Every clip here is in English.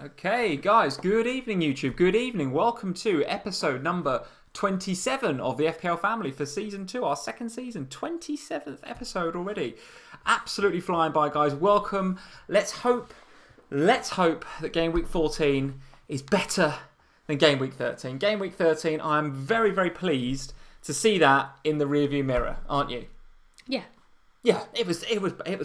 Okay, guys, good evening, YouTube. Good evening. Welcome to episode number 27 of the FPL Family for Season 2, our second season. 27th episode already. Absolutely flying by, guys. Welcome. Let's hope that Game Week 14 is better than Game Week 13. Game Week 13, I'm very, very pleased to see that in the rearview mirror, aren't you? Yeah. Yeah, it was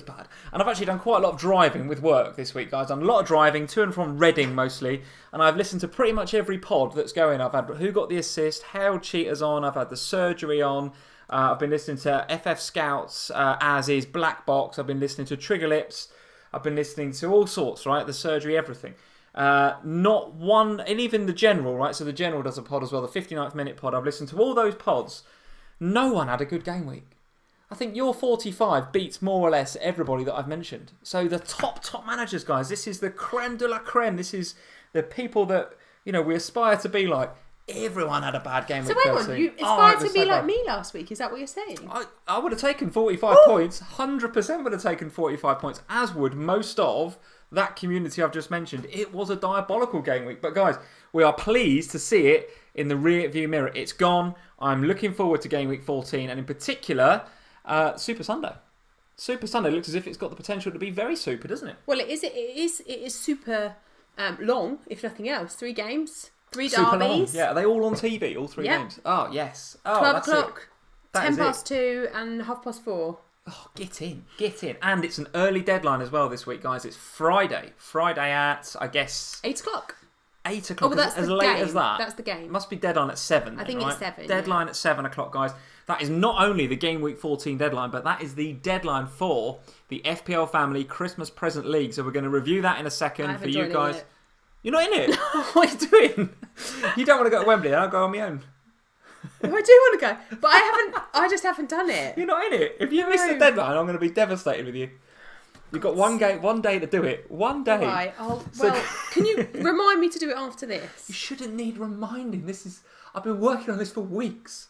bad. And I've actually done quite a lot of driving with work this week, guys. I've done a lot of driving, to and from Reading mostly. And I've listened to pretty much every pod that's going. I've had Who Got the Assist, Hailed Cheaters on, I've had The Surgery on. I've been listening to FF Scouts, As Is, Black Box. I've been listening to Trigger Lips. I've been listening to all sorts, right? The Surgery, everything. Not one, and even the General, right? So the General does a pod as well, the 59th minute pod. I've listened to all those pods. No one had a good game week. I think your 45 beats more or less everybody that I've mentioned. So the top managers, guys, this is the creme de la creme. This is the people that, you know, we aspire to be like. Everyone had a bad game week 13. So hang on, you aspired to be like me last week. Is that what you're saying? I would have taken 45 points. 100% would have taken 45 points, as would most of that community I've just mentioned. It was a diabolical game week. But guys, we are pleased to see it in the rear view mirror. It's gone. I'm looking forward to game week 14, and in particular, Super Sunday. Super Sunday looks as if it's got the potential to be very super, doesn't it? Well, it is super long, if nothing else. 3 games, 3 Super long. derbies. Yeah, are they all on TV, all 3 games? Oh, yes. Oh, 12 that's o'clock, it. 10 past 2 and 4:30. Oh, get in. And it's an early deadline as well this week, guys. It's Friday. Friday at, I guess... 8 o'clock. 8 o'clock, Oh, well, that's as the late game. as that. That's the game. It must be deadline at 7. I think right? it's 7. Deadline at 7 o'clock, guys. That is not only the Game Week 14 deadline, but that is the deadline for the FPL Family Christmas Present League. So we're going to review that in a second for you guys. You're not in it? What are you doing? You don't want to go to Wembley, I'll go on my own. I do want to go, but I just haven't done it. You're not in it. If you miss the deadline, I'm going to be devastated with you. You've got one day to do it. One day. Right. Well, can you remind me to do it after this? You shouldn't need reminding. I've been working on this for weeks.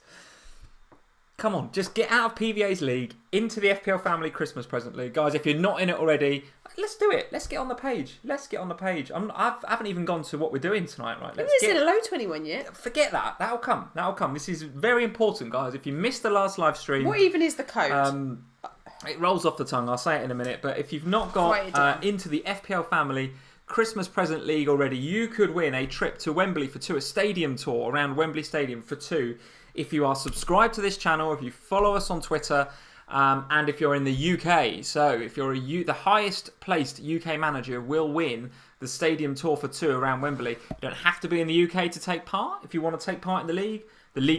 Come on, just get out of PVA's league into the FPL Family Christmas Present League. Guys, if you're not in it already, let's do it. Let's get on the page. I haven't even gone to what we're doing tonight, right? You haven't said hello to anyone yet. Forget that. That'll come. This is very important, guys. If you missed the last live stream... What even is the code? It rolls off the tongue. I'll say it in a minute. But if you've not got into the FPL Family Christmas Present League already, you could win a trip to Wembley for 2, a stadium tour around Wembley Stadium for 2. If you are subscribed to this channel, if you follow us on Twitter, and if you're in the UK. So if you're the highest placed UK manager will win the stadium tour for 2 around Wembley. You don't have to be in the UK to take part. If you want to take part in the league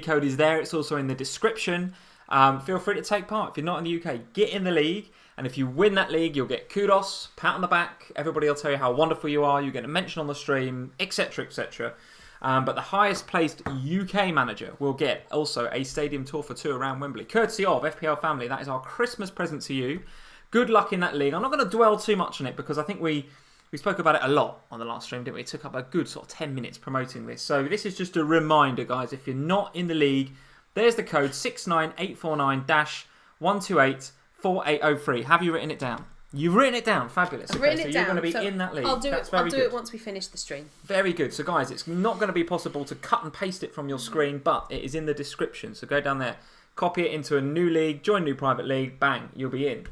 code is there. It's also in the description. Feel free to take part. If you're not in the UK, get in the league. And if you win that league, you'll get kudos, pat on the back. Everybody will tell you how wonderful you are. You get a mention on the stream, etc., etc. But the highest placed UK manager will get also a stadium tour for 2 around Wembley. Courtesy of FPL Family. That is our Christmas present to you. Good luck in that league. I'm not going to dwell too much on it because I think we spoke about it a lot on the last stream, didn't we? It took up a good sort of 10 minutes promoting this. So this is just a reminder, guys. If you're not in the league, there's the code 69849-128-4803. Have you written it down? You've written it down. Fabulous. I've written it down. You're going to be in that league. I'll do it once we finish the stream. Very good. So guys, it's not going to be possible to cut and paste it from your screen, but it is in the description. So go down there, copy it into a new league, join a new private league, bang, you'll be in.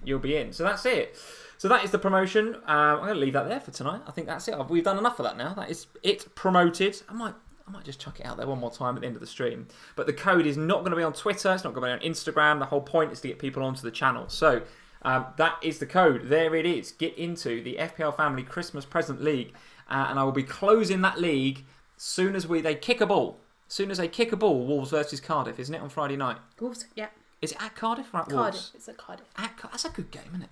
So that's it. So that is the promotion. I'm going to leave that there for tonight. I think that's it. We've done enough of that now. That is it promoted. I might just chuck it out there one more time at the end of the stream. But the code is not going to be on Twitter. It's not going to be on Instagram. The whole point is to get people onto the channel. So that is the code. There it is. Get into the FPL Family Christmas Present League. And I will be closing that league as soon as they kick a ball. As soon as they kick a ball, Wolves versus Cardiff. Isn't it on Friday night? Wolves, yeah. Is it at Cardiff or at Cardiff. Wolves? It's at Cardiff. That's a good game, isn't it?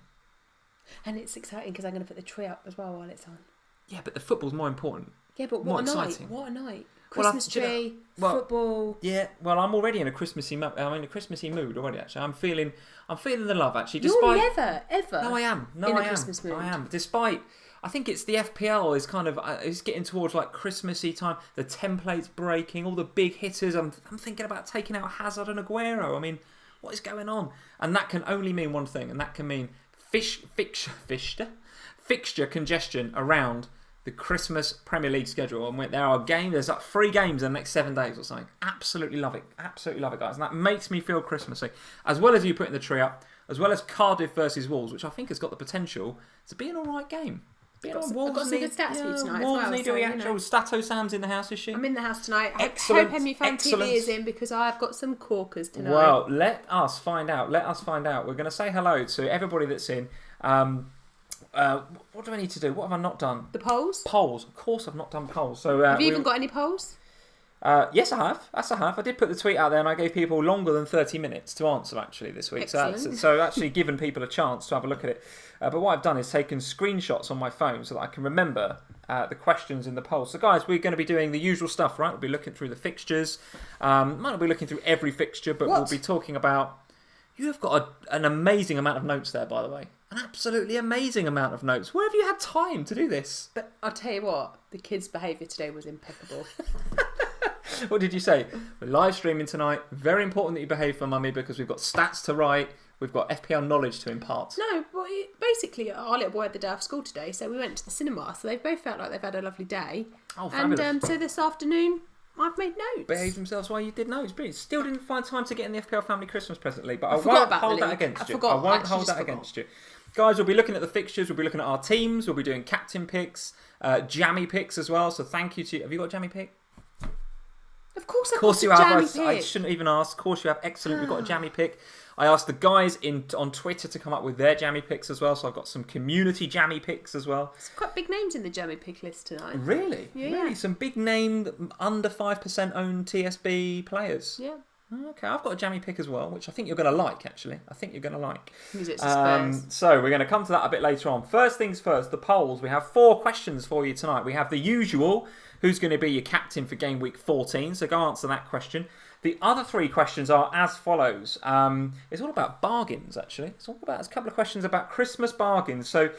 And it's exciting because I'm going to put the tree up as well while it's on. Yeah, but the football's more important. Yeah, but what a night. What a night. Christmas tree, football. Yeah, well, I'm already in a Christmassy mood. I'm in a Christmassy mood already. Actually, I'm feeling the love. Actually, You're never ever. No, I am. In a Christmas mood. I am. Despite, I think it's the FPL is kind of it's getting towards like Christmassy time. The template's breaking. All the big hitters. I'm thinking about taking out Hazard and Aguero. I mean, what is going on? And that can only mean one thing, and that can mean fixture congestion around the Christmas Premier League schedule. And there's like 3 games in the next 7 days or something. Absolutely love it. Absolutely love it, guys. And that makes me feel Christmassy. As well as you putting the tree up, as well as Cardiff versus Wolves, which I think has got the potential to be an alright game. I've got some good stats for you tonight Wolves as well. need a reaction. Stato Sam's in the house, is she? I'm in the house tonight. Excellent. I hope MU Fan TV is in because I've got some corkers tonight. Well, let us find out. We're going to say hello to everybody that's in. What do I need to do? What have I not done? The polls? Polls. Of course I've not done polls. So have you even got any polls? Yes, I have. Yes, I have. I did put the tweet out there and I gave people longer than 30 minutes to answer actually this week. So actually given people a chance to have a look at it. But what I've done is taken screenshots on my phone so that I can remember the questions in the poll. So guys, we're going to be doing the usual stuff, right? We'll be looking through the fixtures. Might not be looking through every fixture, but we'll be talking about... You have got an amazing amount of notes there, by the way. An absolutely amazing amount of notes. Where have you had time to do this? But I'll tell you what, the kids' behaviour today was impeccable. What did you say? We're live streaming tonight. Very important that you behave for mummy because we've got stats to write. We've got FPL knowledge to impart. No, well, basically, our little boy had the day off school today, so we went to the cinema. So they've both felt like they've had a lovely day. Oh, fabulous. And so this afternoon, I've made notes. Behaved themselves while you did notes. Brilliant. Still didn't find time to get in the FPL Family Christmas present league, but I won't hold that against you. I won't hold that against you. Guys, we'll be looking at the fixtures. We'll be looking at our teams. We'll be doing captain picks, jammy picks as well. So thank you to... Have you got a jammy pick? Of course I've got a jammy pick. I shouldn't even ask. Of course you have. Excellent. We've got a jammy pick. I asked the guys on Twitter to come up with their jammy picks as well, so I've got some community jammy picks as well. Some quite big names in the jammy pick list tonight. Really? Yeah. Really? Some big name, under 5% owned TSB players? Yeah. Okay, I've got a jammy pick as well, which I think you're going to like, actually. Music's Spurs. So we're going to come to that a bit later on. First things first, the polls. We have 4 questions for you tonight. We have the usual, who's going to be your captain for game week 14? So go answer that question. The other 3 questions are as follows. It's all about bargains, actually. It's a couple of questions about Christmas bargains. So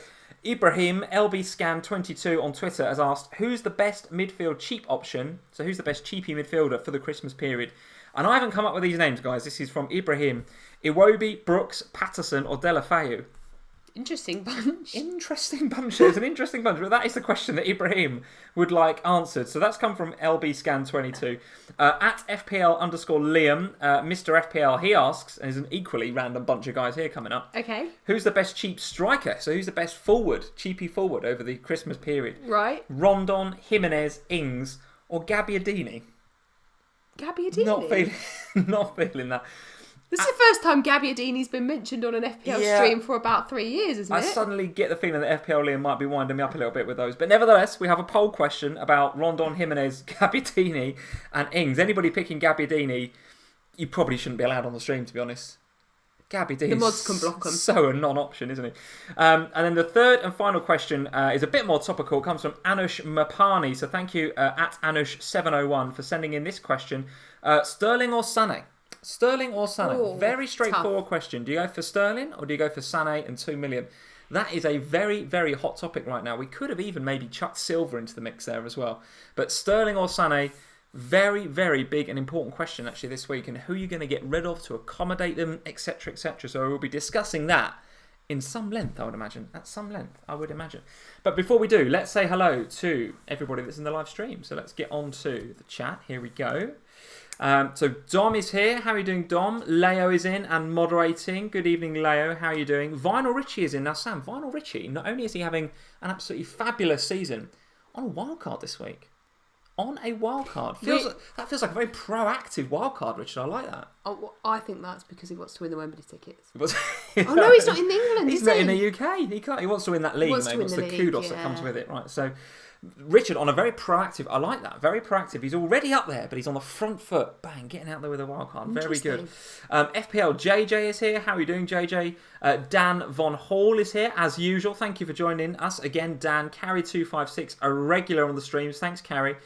Ibrahim, LBScan22 on Twitter has asked, who's the best midfield cheap option? So who's the best cheapy midfielder for the Christmas period? And I haven't come up with these names, guys. This is from Ibrahim. Iwobi, Brooks, Patterson or Delafeu. Interesting bunch. It's an interesting bunch. But that is the question that Ibrahim would like answered. So that's come from LBScan22. At FPL_Liam, Mr. FPL, he asks, and there's an equally random bunch of guys here coming up. Okay. Who's the best cheap striker? So who's the best cheapy forward over the Christmas period? Right. Rondon, Jimenez, Ings or Gabbiadini? Gabbiadini? Not feeling that. This is the first time Gabbiadini's been mentioned on an FPL stream for about 3 years, isn't it? I suddenly get the feeling that FPL Liam might be winding me up a little bit with those. But nevertheless, we have a poll question about Rondon, Jimenez, Gabbiadini and Ings. Anybody picking Gabbiadini, you probably shouldn't be allowed on the stream, to be honest. Gabbiadini, the mods can block them. So a non-option, isn't he? And then the third and final question is a bit more topical. It comes from Anush Mapani. So thank you at Anush701 for sending in this question. Sterling or Sané? Sterling or Sané? Ooh, very straightforward tough. question. Do you go for Sterling or do you go for Sané and 2 million? That is a very, very hot topic right now. We could have even maybe chucked Silva into the mix there as well. But Sterling or Sané, very, very big and important question actually this week. And who you're going to get rid of to accommodate them, etc., etc. So we'll be discussing that in some length, I would imagine. At some length, I would imagine. But before we do, let's say hello to everybody that's in the live stream. So let's get on to the chat. Here we go. So Dom is here. How are you doing, Dom? Leo is in and moderating. Good evening, Leo. How are you doing? Vinyl Richie is in. Now, Sam, Vinyl Richie, not only is he having an absolutely fabulous season, on a wildcard this week. On a wildcard. That feels like a very proactive wildcard, Richard. I like that. Oh, well, I think that's because he wants to win the Wembley tickets. Oh, no, he's not in England, He's not in the UK. He can't. He wants to win that league, mate. He wants the kudos that comes with it. Right, so... Richard on a very proactive, I like that, very proactive. He's already up there, but he's on the front foot. Bang, getting out there with a wild card. Very good. FPL JJ is here. How are you doing, JJ? Dan Von Hall is here, as usual. Thank you for joining us again, Dan. Carry256, a regular on the streams. Thanks, Carry.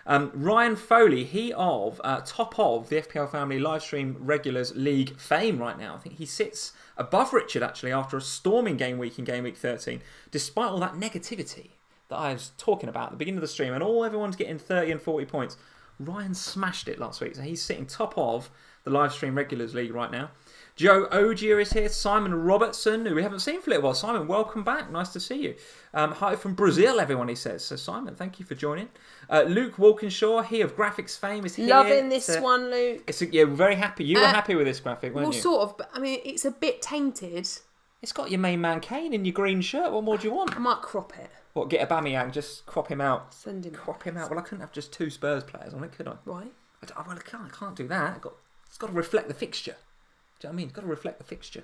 Ryan Foley, he of top of the FPL Family live stream regulars league fame right now. I think he sits above Richard, actually, after a storming game week in game week 13, despite all that negativity that I was talking about at the beginning of the stream, and everyone's getting 30 and 40 points. Ryan smashed it last week, so he's sitting top of the live stream regulars league right now. Joe Ogier is here. Simon Robertson, who we haven't seen for a little while. Simon, welcome back. Nice to see you. Hi from Brazil, everyone, he says. So, Simon, thank you for joining. Luke Walkinshaw, he of graphics fame, is here. Loving this one, Luke. Yeah, we're very happy. You were happy with this graphic, weren't you? Well, sort of, but I mean, it's a bit tainted. It's got your main man Kane in your green shirt. What more do you want? I might crop it. What, get a Aubameyang, just crop him out? Send him. Crop him out. Well, I couldn't have just 2 Spurs players on it, could I? Why? I can't do that. It's got to reflect the fixture. Do you know what I mean? It's got to reflect the fixture.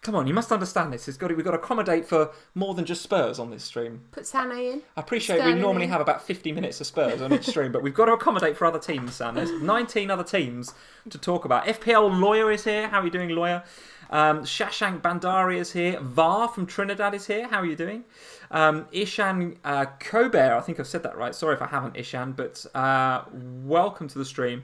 Come on, you must understand this. We've got to accommodate for more than just Spurs on this stream. Put Sané in. I appreciate we normally have about 50 minutes of Spurs on each stream, but we've got to accommodate for other teams, Sam. There's 19 other teams to talk about. FPL Lawyer is here. How are you doing, Lawyer? Shashank Bandari is here. Var from Trinidad is here. How are you doing? Ishan Kober, I think I've said that right. Sorry if I haven't, Ishan, but welcome to the stream.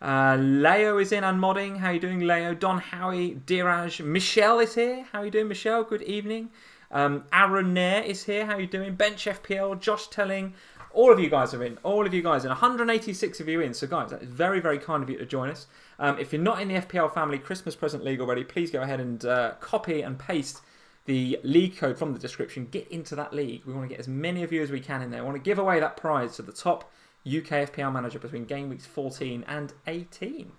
Leo is in and modding. How are you doing, Leo? Don Howie, Diraj, Michelle is here. How are you doing, Michelle? Good evening. Aaron Nair is here. How are you doing? Bench FPL, Josh Telling. All of you guys are in. All of you guys in. 186 of you in. So, guys, that is very, very kind of you to join us. If you're not in the FPL Family Christmas Present League already, please go ahead and copy and paste the league code from the description. Get into that league. We want to get as many of you as we can in there. We want to give away that prize to the top UK FPL manager between game weeks 14 and 18.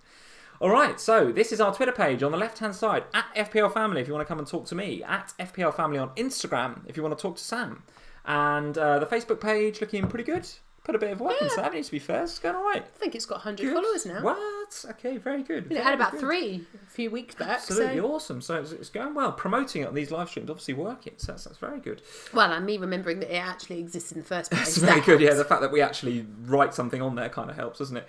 All right, so this is our Twitter page on the left-hand side, at FPL Family, if you want to come and talk to me, at FPL Family on Instagram, if you want to talk to Sam. And the Facebook page looking pretty good. Put a bit of work into that, to be fair. It's going all right. I think it's got 100 followers now. What? Okay, very good. It had about 3 a few weeks back. Absolutely awesome. So it's going well. Promoting it on these live streams, obviously working. So that's very good. Well, and me remembering that it actually exists in the first place. That's very good, yeah. The fact that we actually write something on there kind of helps, doesn't it?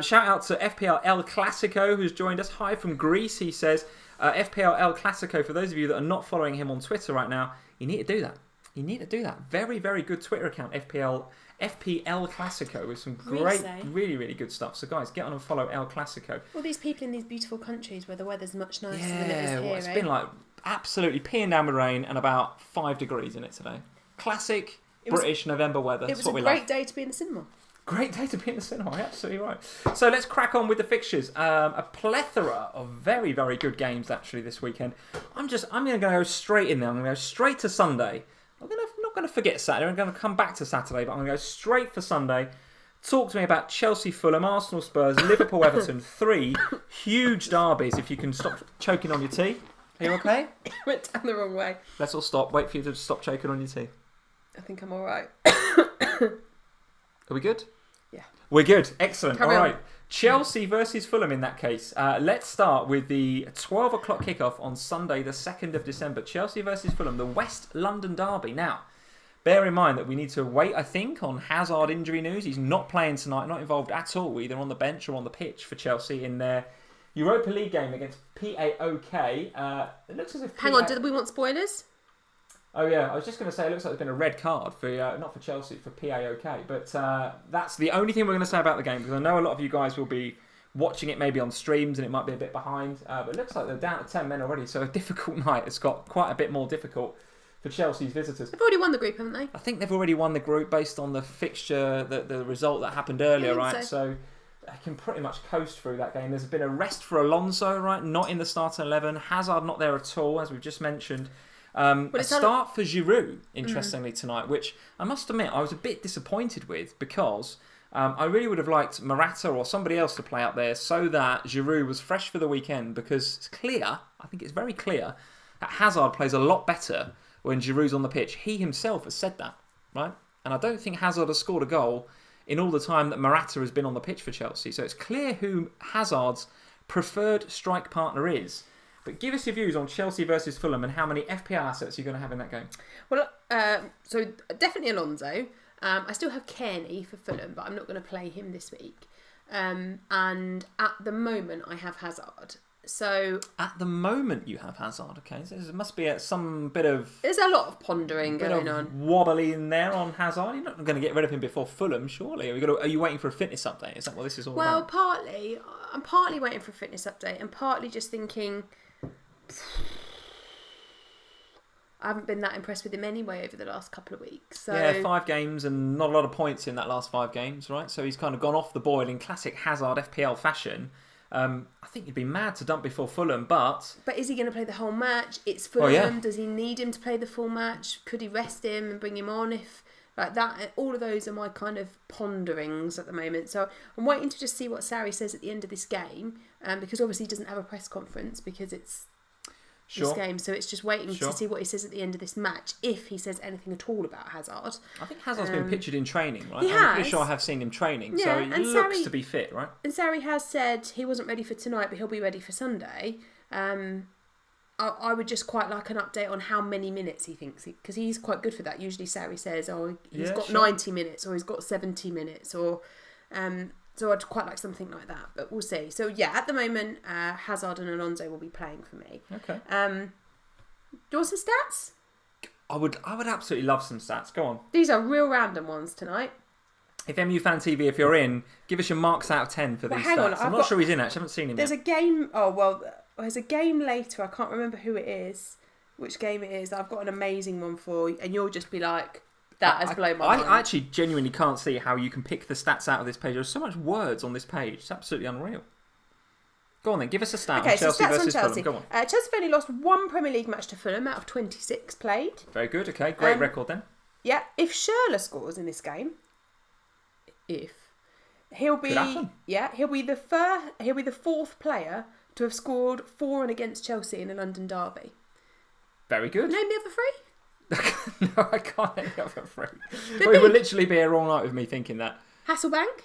Shout out to FPL El Clasico, who's joined us. Hi from Greece, he says. FPL El Clasico, for those of you that are not following him on Twitter right now, you need to do that. You need to do that. Very, very good Twitter account, FPL Clasico, with some great, really, really good stuff. So, guys, get on and follow El Clasico. All these people in these beautiful countries where the weather's much nicer than it is here. It's been like absolutely peeing down with rain and about 5 degrees in it today. Classic British November weather. It was a great day to be in the cinema. Great day to be in the cinema, absolutely right. So let's crack on with the fixtures. A plethora of very, very good games actually this weekend. I'm going to go straight in there. I'm going to go straight to Sunday. I'm not going to forget Saturday. I'm going to come back to Saturday, but I'm going to go straight for Sunday. Talk to me about Chelsea, Fulham, Arsenal, Spurs, Liverpool, Everton. 3 huge derbies. If you can stop choking on your tea. Are you okay? I went down the wrong way. Let's all stop. Wait for you to stop choking on your tea. I think I'm all right. Are we good? Yeah. We're good. Excellent. Carry all on. right. Chelsea versus Fulham in that case. Let's start with the 12 o'clock kickoff on Sunday, the 2nd of December. Chelsea versus Fulham, the West London derby. Now, bear in mind that we need to wait, I think, on Hazard injury news. He's not playing tonight, not involved at all, either on the bench or on the pitch for Chelsea in their Europa League game against PAOK. It looks as if... Hang on, did we want spoilers? Oh yeah, I was just going to say it looks like there's been a red card for not for Chelsea, for PAOK, but that's the only thing we're going to say about the game, because I know a lot of you guys will be watching it maybe on streams and it might be a bit behind, but it looks like they're down to 10 men already, so a difficult night. It's got quite a bit more difficult for Chelsea's visitors. They've already won the group, haven't they? I think they've already won the group based on the fixture, the result that happened earlier, right? So they can pretty much coast through that game. There's been a rest for Alonso, right? Not in the starting 11. Hazard not there at all, as we've just mentioned. A start for Giroud, interestingly, tonight, which I must admit I was a bit disappointed with, because I really would have liked Morata or somebody else to play up there so that Giroud was fresh for the weekend, because it's clear, I think it's very clear, that Hazard plays a lot better when Giroud's on the pitch. He himself has said that, right? And I don't think Hazard has scored a goal in all the time that Morata has been on the pitch for Chelsea. So it's clear who Hazard's preferred strike partner is. But give us your views on Chelsea versus Fulham and how many FPL assets you're going to have in that game. Well, so definitely Alonso. I still have Kane for Fulham, but I'm not going to play him this week. And at the moment, I have Hazard. So at the moment, you have Hazard. Okay, so there must be some bit of... There's a lot of pondering going on. Wobbly in there on Hazard. You're not going to get rid of him before Fulham, surely. Are you waiting for a fitness update? Is that what this is all about? Well, partly. I'm partly waiting for a fitness update, and partly just thinking... I haven't been that impressed with him anyway over the last couple of weeks. So... Yeah, 5 games and not a lot of points in that last 5 games, right? So he's kind of gone off the boil in classic Hazard FPL fashion. I think you'd be mad to dump before Fulham, but is he going to play the whole match? It's Fulham. Does he need him to play the full match? Could he rest him and bring him on if like that? All of those are my kind of ponderings at the moment. So I'm waiting to just see what Sarri says at the end of this game, because obviously he doesn't have a press conference because it's this game. So it's just waiting to see what he says at the end of this match, if he says anything at all about Hazard. I think Hazard's been pictured in training, right? I'm pretty sure I have seen him training, so he looks to be fit, right? And Sarri has said he wasn't ready for tonight, but he'll be ready for Sunday. I would just quite like an update on how many minutes he thinks, because he's quite good for that. Usually Sarri says, he's got 90 minutes or he's got 70 minutes or... So I'd quite like something like that, but we'll see. So yeah, at the moment, Hazard and Alonso will be playing for me. Okay. Do you want some stats? I would absolutely love some stats. Go on. These are real random ones tonight. If MU Fan TV, if you're in, give us your marks out of 10 for these stats. I'm not sure he's in, actually. I haven't seen him yet. There's a game later. I can't remember who it is, which game it is. I've got an amazing one for you, and you'll just be like... That has blown my mind. I actually genuinely can't see how you can pick the stats out of this page. There's so much words on this page. It's absolutely unreal. Go on then, give us a stat on Chelsea versus Fulham. Go on. Chelsea have only lost one Premier League match to Fulham out of 26 played. Very good, okay. Great record then. Yeah, if Schürrle scores in this game, he'll be the fourth player to have scored for and against Chelsea in a London derby. Very good. Name the other three. No, I can't name the other three. We will literally be here all night with me thinking that. Hasselbank.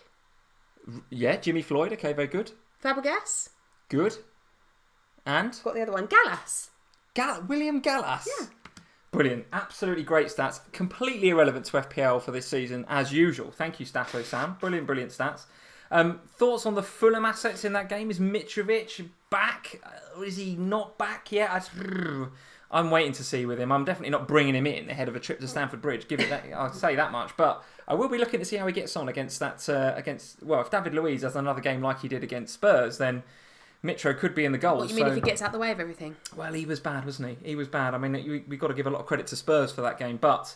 Yeah, Jimmy Floyd. Okay, very good. Fabregas. Good. And? Got the other one. Gallas. William Gallas. Yeah. Brilliant. Absolutely great stats. Completely irrelevant to FPL for this season, as usual. Thank you, Staffo Sam. Brilliant stats. Thoughts on the Fulham assets in that game? Is Mitrovic back? Or is he not back yet? I'm waiting to see with him. I'm definitely not bringing him in ahead of a trip to Stamford Bridge. I'll say that much. But I will be looking to see how he gets on against that. If David Luiz has another game like he did against Spurs, then Mitro could be in the goal. What, you mean if he gets out the way of everything? Well, he was bad, wasn't he? He was bad. I mean, we've got to give a lot of credit to Spurs for that game, but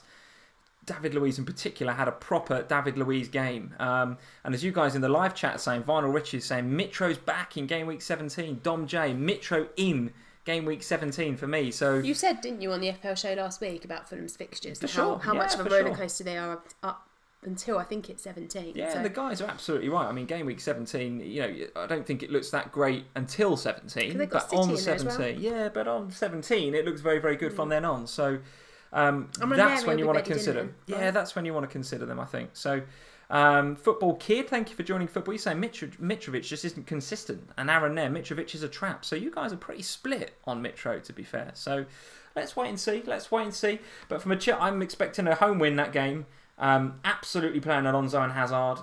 David Luiz in particular had a proper David Luiz game. And as you guys in the live chat are saying, Vinyl Rich is saying, Mitro's back in game week 17. Dom J, Mitro in game week 17 for me. So you said, didn't you, on the FPL show last week about Fulham's fixtures? How much of a rollercoaster they are up until I think it's 17. Yeah, so. The guys are absolutely right. I mean, game week 17, I don't think it looks that great until 17, but on 17, but on 17 it looks very, very good from then on. So that's when you want to consider them. Yeah, that's when you want to consider them, I think. So Football Kid, thank you for joining Football. You're saying Mitrovic just isn't consistent, and Aaron there, Mitrovic is a trap. So you guys are pretty split on Mitro, to be fair. So let's wait and see. But from I'm expecting a home win that game. Absolutely playing Alonso and Hazard.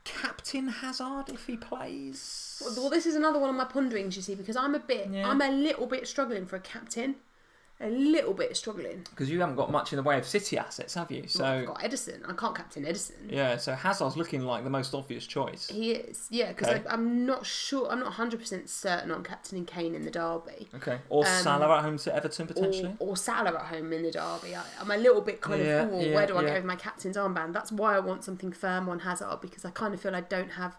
Captain Hazard if he plays. Well, this is another one of my ponderings, you see, because I'm a little bit struggling for a captain. A little bit struggling. Because you haven't got much in the way of City assets, have you? So I've got Edison. I can't captain Edison. Yeah, so Hazard's looking like the most obvious choice. He is, yeah, because I'm not sure, I'm not 100% certain on captaining Kane in the derby. Okay, or Salah at home to Everton, potentially? Or Salah at home in the derby. I'm a little bit kind of, where do I go with my captain's armband? That's why I want something firm on Hazard, because I kind of feel I don't have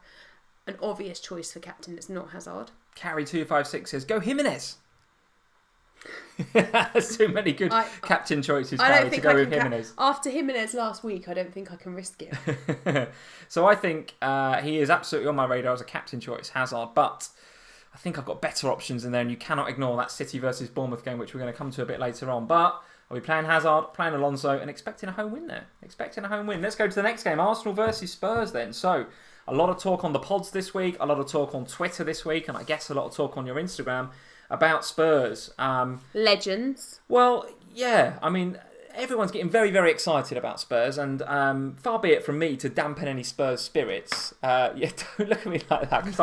an obvious choice for captain that's not Hazard. Carry256 says, go Jimenez! There's too many good captain choices to go with Jimenez. After Jimenez last week, I don't think I can risk it. So I think he is absolutely on my radar as a captain choice, Hazard, but I think I've got better options in there, and you cannot ignore that City versus Bournemouth game, which we're going to come to a bit later on. But I'll be playing Hazard, playing Alonso, and expecting a home win there. Let's go to the next game, Arsenal versus Spurs then. So a lot of talk on the pods this week, a lot of talk on Twitter this week, and I guess a lot of talk on your Instagram about Spurs. Legends. Well, yeah. I mean, everyone's getting very, very excited about Spurs, and far be it from me to dampen any Spurs spirits. Don't look at me like that, because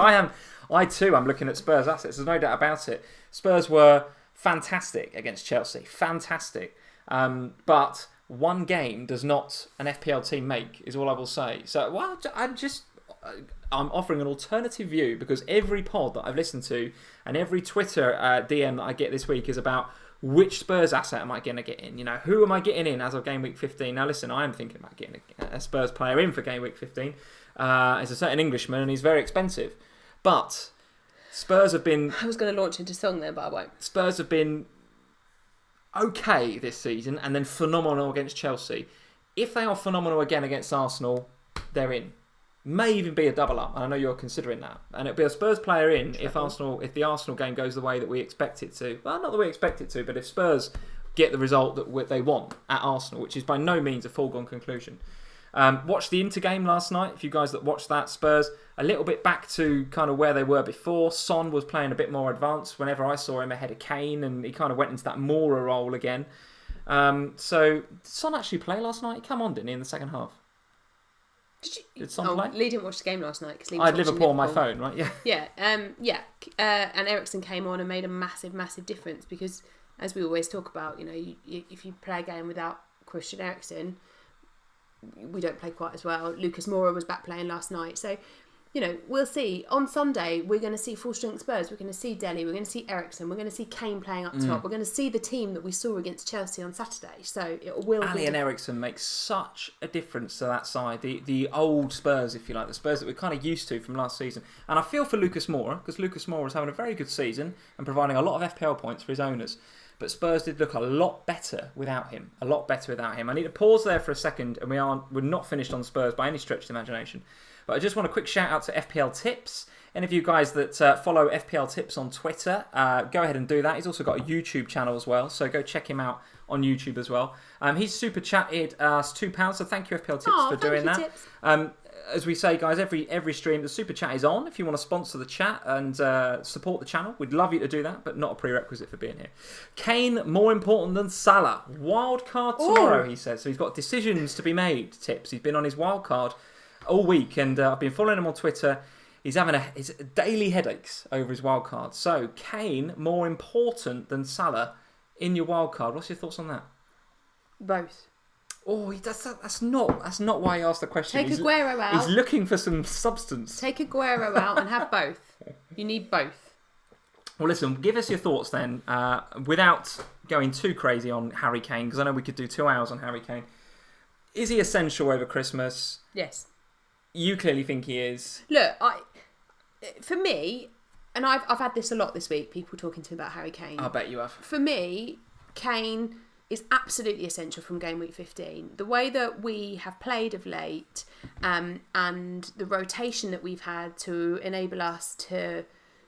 I too am looking at Spurs assets. There's no doubt about it. Spurs were fantastic against Chelsea. Fantastic. But one game does not an FPL team make, is all I will say. So, I'm offering an alternative view, because every pod that I've listened to and every Twitter DM that I get this week is about which Spurs asset am I going to get in? Who am I getting in as of game week 15? Now listen, I am thinking about getting a Spurs player in for game week 15. He's a certain Englishman and he's very expensive. But Spurs have been... I was going to launch into song there, but I won't. Spurs have been okay this season and then phenomenal against Chelsea. If they are phenomenal again against Arsenal, they're in. May even be a double up, and I know you're considering that. And it'll be a Spurs player in if the Arsenal game goes the way that we expect it to. Well, not that we expect it to, but if Spurs get the result that they want at Arsenal, which is by no means a foregone conclusion. Watched the Inter game last night. If you guys that watched that, Spurs a little bit back to kind of where they were before. Son was playing a bit more advanced whenever I saw him ahead of Kane, and he kind of went into that Mora role again. So did Son actually play last night? He came on, didn't he, in the second half? Did Son play? Lee didn't watch the game last night because I had Liverpool on my phone, right? Yeah. And Eriksen came on and made a massive, massive difference because, as we always talk about, if you play a game without Christian Eriksen, we don't play quite as well. Lucas Moura was back playing last night, so we'll see. On Sunday, we're going to see full strength Spurs. We're going to see Dele. We're going to see Eriksen. We're going to see Kane playing up top. We're going to see the team that we saw against Chelsea on Saturday. So it will. Ali and Eriksen make such a difference to that side. The old Spurs, if you like, the Spurs that we're kind of used to from last season. And I feel for Lucas Moura because Lucas Moura is having a very good season and providing a lot of FPL points for his owners. But Spurs did look a lot better without him. I need to pause there for a second, and we're not finished on Spurs by any stretch of the imagination. But I just want a quick shout out to FPL Tips. Any of you guys that follow FPL Tips on Twitter, go ahead and do that. He's also got a YouTube channel as well, so go check him out on YouTube as well. He's super chatted us £2, so thank you FPL Tips for doing that. Tips. As we say, guys, every stream, the Super Chat is on. If you want to sponsor the chat and support the channel, we'd love you to do that, but not a prerequisite for being here. Kane, more important than Salah. Wild card tomorrow, he says. So he's got decisions to be made, Tips. He's been on his wild card all week, and I've been following him on Twitter. He's having his daily headaches over his wild card. So, Kane, more important than Salah in your wild card. What's your thoughts on that? Both. Oh, that's not why he asked the question. Take Aguero out. He's looking for some substance. Take Aguero out and have both. You need both. Well, listen, give us your thoughts then, without going too crazy on Harry Kane, because I know we could do 2 hours on Harry Kane. Is he essential over Christmas? Yes. You clearly think he is. Look, for me, and I've had this a lot this week, people talking to me about Harry Kane. I bet you have. For me, Kane is absolutely essential from Gameweek 15. The way that we have played of late and the rotation that we've had to enable us to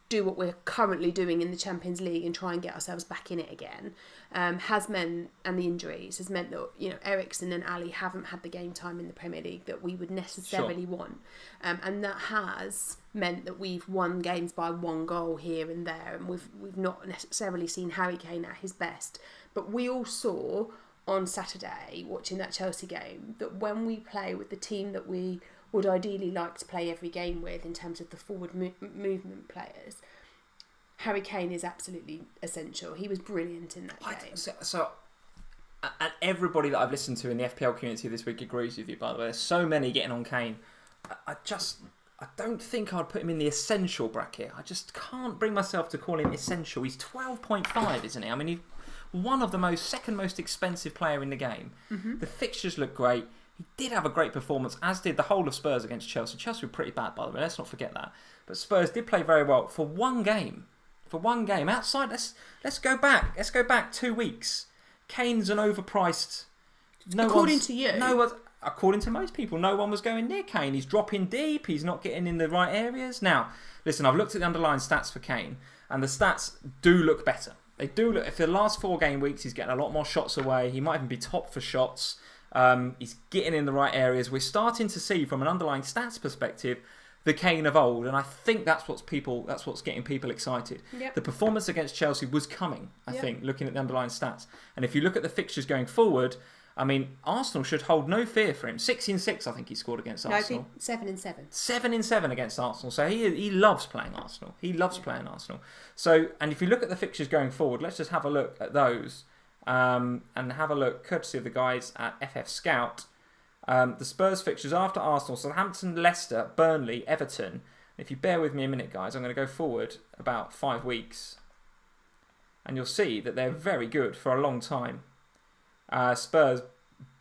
do what we're currently doing in the Champions League and try and get ourselves back in it again has meant, and the injuries has meant that Eriksen and Ali haven't had the game time in the Premier League that we would necessarily want, and that has meant that we've won games by 1 goal here and there, and we've not necessarily seen Harry Kane at his best. But we all saw on Saturday, watching that Chelsea game, that when we play with the team that we would ideally like to play every game with in terms of the forward movement players, Harry Kane is absolutely essential. He was brilliant in that game. So, and everybody that I've listened to in the FPL community this week agrees with you, by the way. There's so many getting on Kane. I don't think I'd put him in the essential bracket. I just can't bring myself to call him essential. He's 12.5, isn't he? I mean, he's one of the second most expensive player in the game. Mm-hmm. The fixtures look great. He did have a great performance, as did the whole of Spurs against Chelsea. Chelsea were pretty bad, by the way. Let's not forget that. But Spurs did play very well for one game. Outside, let's go back. Let's go back 2 weeks. Kane's an overpriced. According to you. According to most people, no one was going near Kane. He's dropping deep. He's not getting in the right areas. Now, listen, I've looked at the underlying stats for Kane, and the stats do look better. They do look. For the last 4 game weeks, he's getting a lot more shots away. He might even be top for shots. He's getting in the right areas. We're starting to see, from an underlying stats perspective, the Kane of old, and I think that's what's getting people excited. Yep. The performance against Chelsea was coming, I think, looking at the underlying stats. And if you look at the fixtures going forward, I mean, Arsenal should hold no fear for him. 6-6, I think he scored against Arsenal. I think 7-7. 7-7 against Arsenal. So he loves playing Arsenal. Playing Arsenal. So, and if you look at the fixtures going forward, let's just have a look at those. And have a look, courtesy of the guys at FF Scout. The Spurs fixtures after Arsenal: Southampton, Leicester, Burnley, Everton. If you bear with me a minute, guys, I'm going to go forward about 5 weeks, and you'll see that they're very good for a long time. Spurs,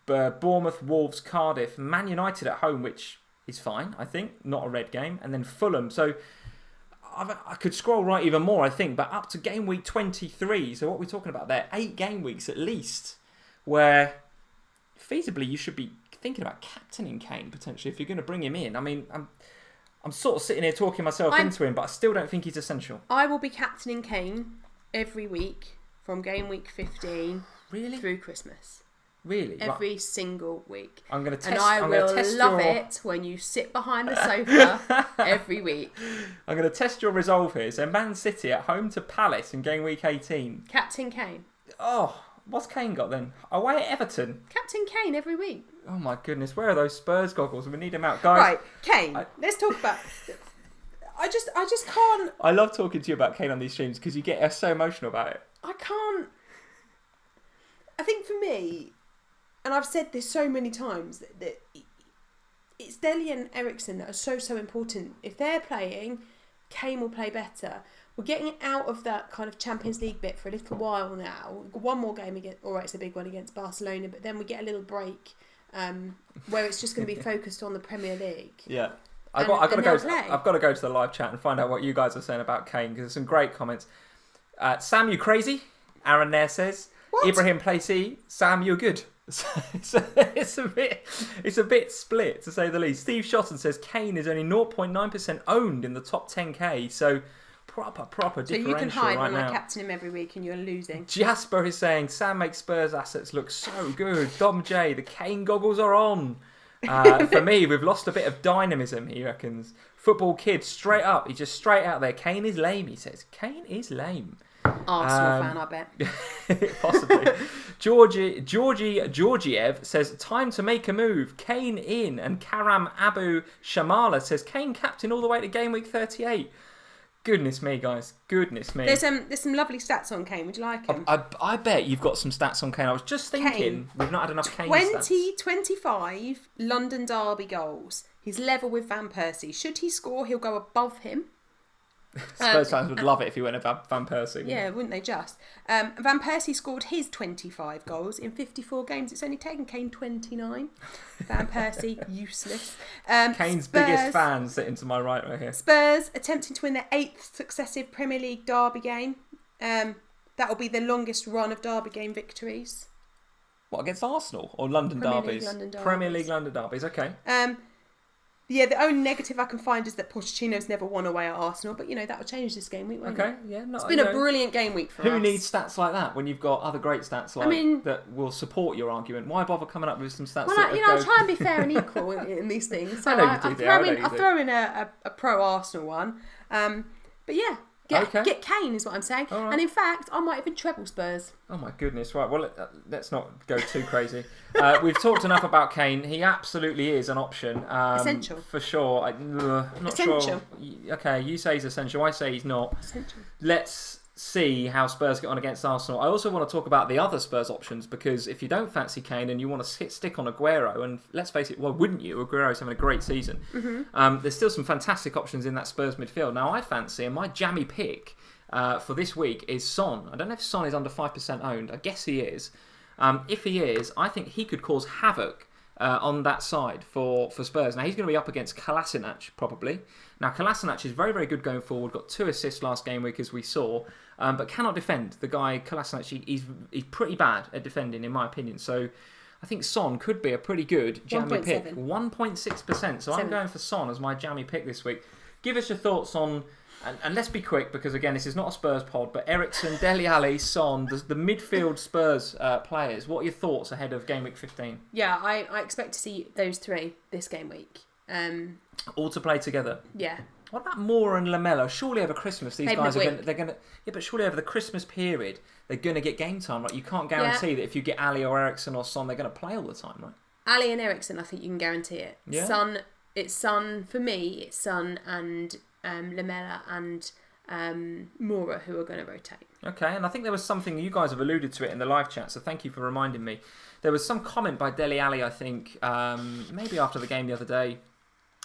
Bournemouth, Wolves, Cardiff, Man United at home, which is fine, I think, not a red game, and then Fulham. So I could scroll right even more, I think, but up to game week 23. So what are we talking about there? 8 game weeks at least, where feasibly you should be thinking about captaining Kane potentially if you're going to bring him in. I mean, I'm sort of sitting here talking myself into him, but I still don't think he's essential. I will be captaining Kane every week from game week 15 through Christmas. Really? Every single week. I'm going to test. And I will love it when you sit behind the sofa every week. I'm going to test your resolve here. So Man City at home to Palace in game week 18. Captain Kane. Oh, what's Kane got then? Away at Everton. Captain Kane every week. Oh my goodness, where are those Spurs goggles? We need them out, guys. Right, Kane. Let's talk about. I just can't. I love talking to you about Kane on these streams because you get so emotional about it. I can't. I think for me, and I've said this so many times, that it's Dele and Eriksen that are so important. If they're playing, Kane will play better. We're getting out of that kind of Champions League bit for a little while now. We've got one more game against, all right, it's a big one against Barcelona, but then we get a little break where it's just going to be focused on the Premier League. Yeah. I've got to go to the live chat and find out what you guys are saying about Kane because there's some great comments. Sam, you crazy? Aaron there says. What? Ibrahim Placey, Sam, you're good. So it's a bit split to say the least. Steve Shotton says Kane is only 0.9% owned in the top 10k. So proper differential. So you can hide right when now. I captain him every week and you're losing. Jasper is saying Sam makes Spurs assets look so good. Dom J, the Kane goggles are on. For me, we've lost a bit of dynamism, he reckons. Football kid, straight up. He's just straight out there. Kane is lame, he says. Kane is lame. Arsenal fan, I bet. Possibly. Georgiev says, time to make a move. Kane in. And Karam Abu Shamala says, Kane captain all the way to game week 38. Goodness me, guys. Goodness me. There's some lovely stats on Kane. Would you like them? I bet you've got some stats on Kane. I was just thinking we've not had enough Kane stats. 25 London Derby goals. He's level with Van Persie. Should he score, he'll go above him. Spurs fans would love it if he went above Van Persie. Yeah, wouldn't they just? Van Persie scored his 25 goals in 54 games. It's only taken Kane 29. Van Persie, useless. Kane's biggest fan sitting to my right here. Spurs attempting to win their 8th successive Premier League derby game. That will be the longest run of derby game victories. What, against Arsenal or London derbies? Premier League London derbies, okay. Yeah, the only negative I can find is that Pochettino's never won away at Arsenal, but that will change this game week, won't it? Yeah. It's been a brilliant game week for us. Who needs stats like that when you've got other great stats that will support your argument? Why bother coming up with some stats? Well, I try and be fair and equal in these things. So I throw in a pro Arsenal one. But yeah. Get Kane is what I'm saying. Right. And in fact, I might even treble Spurs. Oh my goodness. Right, well, let's not go too crazy. We've talked enough about Kane. He absolutely is an option. Essential. For sure. I'm not sure. Okay, you say he's essential. I say he's not. Essential. Let's see how Spurs get on against Arsenal. I also want to talk about the other Spurs options because if you don't fancy Kane and you want to stick on Aguero, and let's face it, why wouldn't you? Aguero's having a great season. Mm-hmm. There's still some fantastic options in that Spurs midfield. Now I fancy, and my jammy pick for this week is Son. I don't know if Son is under 5% owned. I guess he is. If he is, I think he could cause havoc on that side for Spurs. Now he's going to be up against Kolasinac probably. Now Kolasinac is very, very good going forward. Got 2 assists last game week as we saw, but cannot defend. The guy Kolasinac, he's pretty bad at defending in my opinion. So I think Son could be a pretty good jammy pick. 1.6%. So I'm going for Son as my jammy pick this week. Give us your thoughts on. And let's be quick because again this is not a Spurs pod, but Eriksen, Dele Alli, Son, the midfield Spurs players. What are your thoughts ahead of game week 15? Yeah, I expect to see those 3 this game week. All to play together. Yeah. What about Moura and Lamella? Surely over Christmas these guys are going to. Yeah, but surely over the Christmas period they're going to get game time, right? You can't guarantee that if you get Ali or Eriksen or Son, they're going to play all the time, right? Ali and Eriksen, I think you can guarantee it. Yeah. Son for me. It's Son and Lamella and Moura who are going to rotate. Okay, and I think there was something, you guys have alluded to it in the live chat, so thank you for reminding me. There was some comment by Dele Alli, I think, maybe after the game the other day,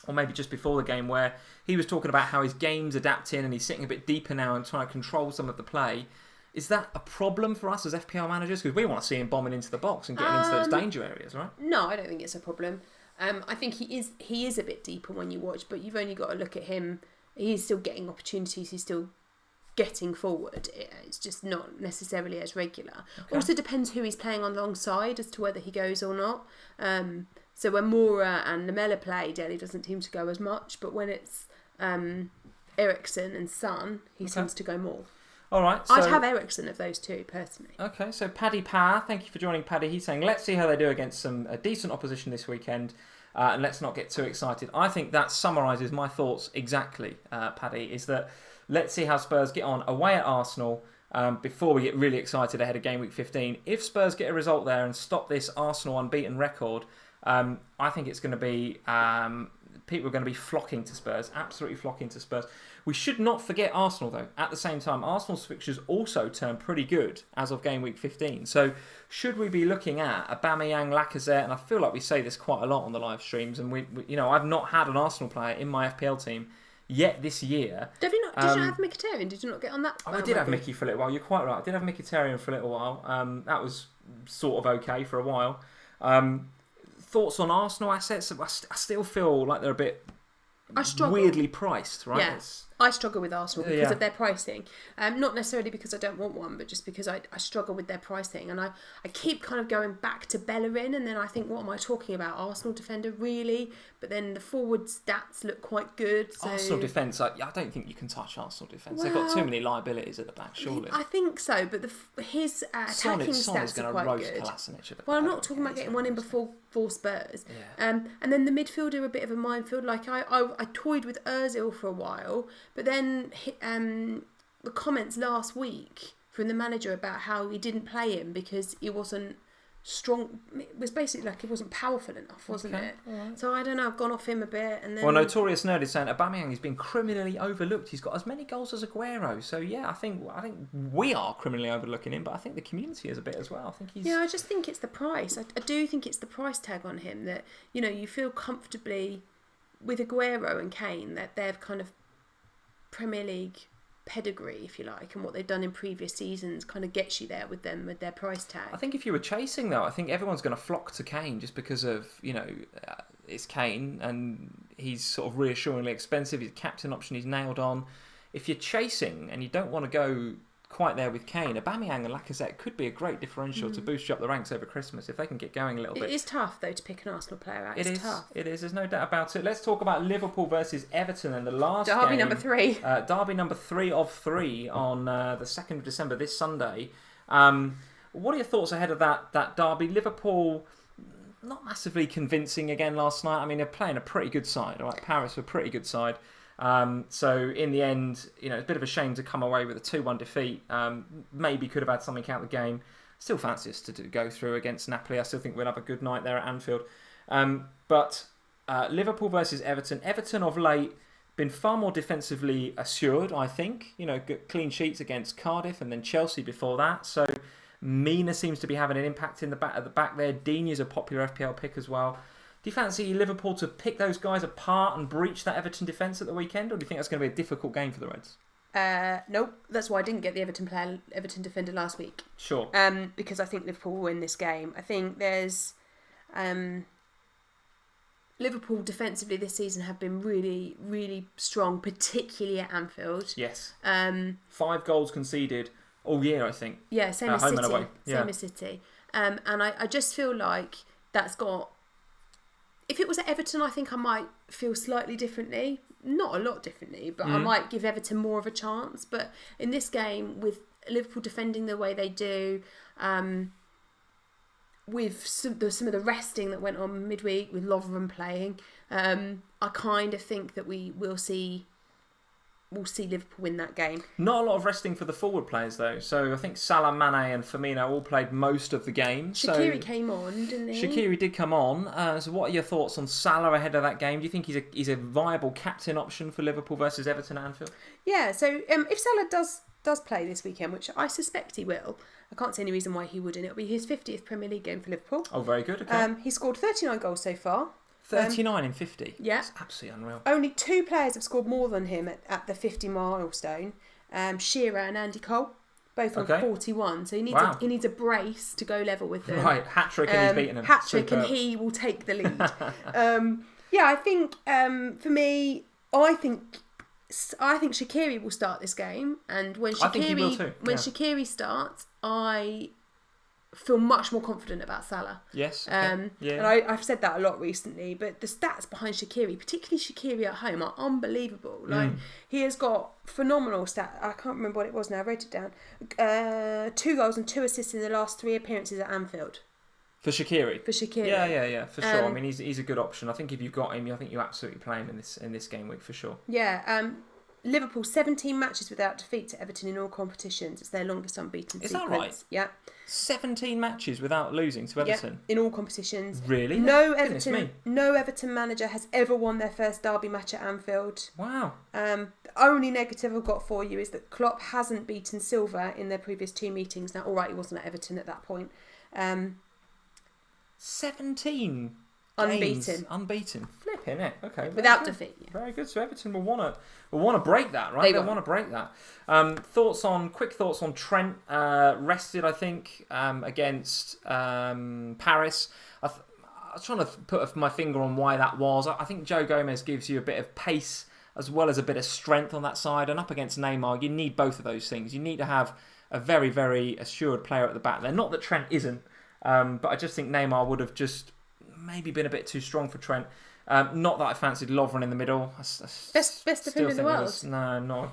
or maybe just before the game, where he was talking about how his game's adapting and he's sitting a bit deeper now and trying to control some of the play. Is that a problem for us as FPL managers? Because we want to see him bombing into the box and getting into those danger areas, right? No, I don't think it's a problem. I think he is a bit deeper when you watch, but you've only got to look at him he's still getting opportunities. He's still getting forward. It's just not necessarily as regular. Okay. Also depends who he's playing alongside as to whether he goes or not. So when Moura and Lamela play, Dele doesn't seem to go as much, but when it's Eriksen and Son, he seems to go more. All right. So, I'd have Eriksen of those two, personally. Okay, so Paddy Power, thank you for joining, Paddy. He's saying, let's see how they do against some decent opposition this weekend, and let's not get too excited. I think that summarises my thoughts exactly, Paddy, is that let's see how Spurs get on away at Arsenal before we get really excited ahead of game week 15. If Spurs get a result there and stop this Arsenal unbeaten record, I think it's going to be... people are going to be flocking to Spurs, absolutely flocking to Spurs. We should not forget Arsenal, though. At the same time, Arsenal's fixtures also turned pretty good as of game week 15. So should we be looking at Aubameyang, Lacazette, and I feel like we say this quite a lot on the live streams, and we I've not had an Arsenal player in my FPL team yet this year. Did you not have Mkhitaryan? Did you not get on that? I did have Mickey for a little while. You're quite right. I did have Mkhitaryan for a little while. That was sort of okay for a while. Thoughts on Arsenal assets? I still feel like they're a bit weirdly priced, right? Yeah. I struggle with Arsenal because of their pricing. Not necessarily because I don't want one, but just because I struggle with their pricing. And I keep kind of going back to Bellerin, and then I think, what am I talking about? Arsenal defender, really? But then the forward stats look quite good. So... Arsenal defence, I don't think you can touch Arsenal defence. They've got too many liabilities at the back, surely. I think so, but his attacking stats are quite good. Well, I'm not talking about getting one in before Spurs. Yeah. And then the midfield are a bit of a minefield. Like I toyed with Ozil for a while, but then the comments last week from the manager about how he didn't play him because he wasn't strong. It was basically like he wasn't powerful enough, wasn't it? Right. So I don't know. I've gone off him a bit. And then... Well, Notorious Nerd is saying Aubameyang has been criminally overlooked. He's got as many goals as Aguero. So yeah, I think we are criminally overlooking him, but I think the community is a bit as well. I think he's... Yeah, I just think it's the price. I do think it's the price tag on him that you feel comfortably with Aguero and Kane that they've kind of Premier League pedigree, if you like, and what they've done in previous seasons kind of gets you there with them with their price tag. I think if you were chasing, though, I think everyone's going to flock to Kane just because of it's Kane and he's sort of reassuringly expensive. His captain option he's nailed on. If you're chasing and you don't want to go quite there with Kane, Aubameyang and Lacazette could be a great differential to boost you up the ranks over Christmas if they can get going a little bit. It is tough, though, to pick an Arsenal player out. It's tough. It is. There's no doubt about it. Let's talk about Liverpool versus Everton and the last Derby game. number 3. Derby number 3 of 3 on the 2nd of December, this Sunday. What are your thoughts ahead of that derby? Liverpool, not massively convincing again last night. I mean, they're playing a pretty good side. All right, Paris were a pretty good side. So in the end, it's a bit of a shame to come away with a 2-1 defeat. Maybe could have had something out of the game. Still fancy us to go through against Napoli. I still think we'll have a good night there at Anfield. But Liverpool versus Everton. Everton of late been far more defensively assured, I think. Clean sheets against Cardiff and then Chelsea before that. So Mina seems to be having an impact at the back there. Dini's a popular FPL pick as well. Do you fancy Liverpool to pick those guys apart and breach that Everton defence at the weekend, or do you think that's going to be a difficult game for the Reds? Nope. That's why I didn't get the Everton defender last week. Sure. Because I think Liverpool will win this game. I think there's Liverpool defensively this season have been really, really strong, particularly at Anfield. Yes. 5 goals conceded all year, I think. Yeah, same as City. City. Home and away. Same as City. And I just feel like that's got... If it was at Everton, I think I might feel slightly differently. Not a lot differently, but I might give Everton more of a chance. But in this game, with Liverpool defending the way they do, with some of the resting that went on midweek, with Lovren playing, I kind of think that we'll see Liverpool win that game. Not a lot of resting for the forward players, though. So I think Salah, Mane and Firmino all played most of the game. Shaqiri came on, didn't he? Shaqiri did come on. So what are your thoughts on Salah ahead of that game? Do you think he's a viable captain option for Liverpool versus Everton at Anfield? Yeah, so if Salah does play this weekend, which I suspect he will, I can't see any reason why he wouldn't. It'll be his 50th Premier League game for Liverpool. Oh, very good. Okay. He scored 39 goals so far. 39 in 50? Yeah. That's absolutely unreal. Only 2 players have scored more than him at the 50 milestone. Shearer and Andy Cole, both on 41. So he needs a brace to go level with them. Right, hat-trick and he's beaten him. Hat-trick and he will take the lead. I think for me, I think I think Shaqiri will start this game, and when Shaqiri starts, I feel much more confident about Salah. Yes. Okay. And I've said that a lot recently, but the stats behind Shaqiri, particularly Shaqiri at home, are unbelievable. Like he has got phenomenal stats. I can't remember what it was now. I wrote it down. 2 goals and 2 assists in the last 3 appearances at Anfield. For Shaqiri? Yeah, for sure. I mean, he's a good option. I think if you've got him, I think you absolutely play him in this game week for sure. Yeah. Liverpool 17 matches without defeat to Everton in all competitions. It's their longest unbeaten sequence. Is that right? Yeah. 17 matches without losing to Everton? Yeah, in all competitions. Really? No Everton manager has ever won their first derby match at Anfield. Wow. The only negative I've got for you is that Klopp hasn't beaten Silva in their previous 2 meetings. Now, all right, he wasn't at Everton at that point. 17 unbeaten. Flipping it. Okay. Without defeat. Yeah. Very good. So Everton will want to break that, right? They want to break that. Quick thoughts on Trent. Rested, I think, against Paris. I was trying to put my finger on why that was. I think Joe Gomez gives you a bit of pace as well as a bit of strength on that side. And up against Neymar, you need both of those things. You need to have a very, very assured player at the back there. Not that Trent isn't, but I just think Neymar would have just maybe been a bit too strong for Trent. Not that I fancied Lovren in the middle. Best defender in the world. No.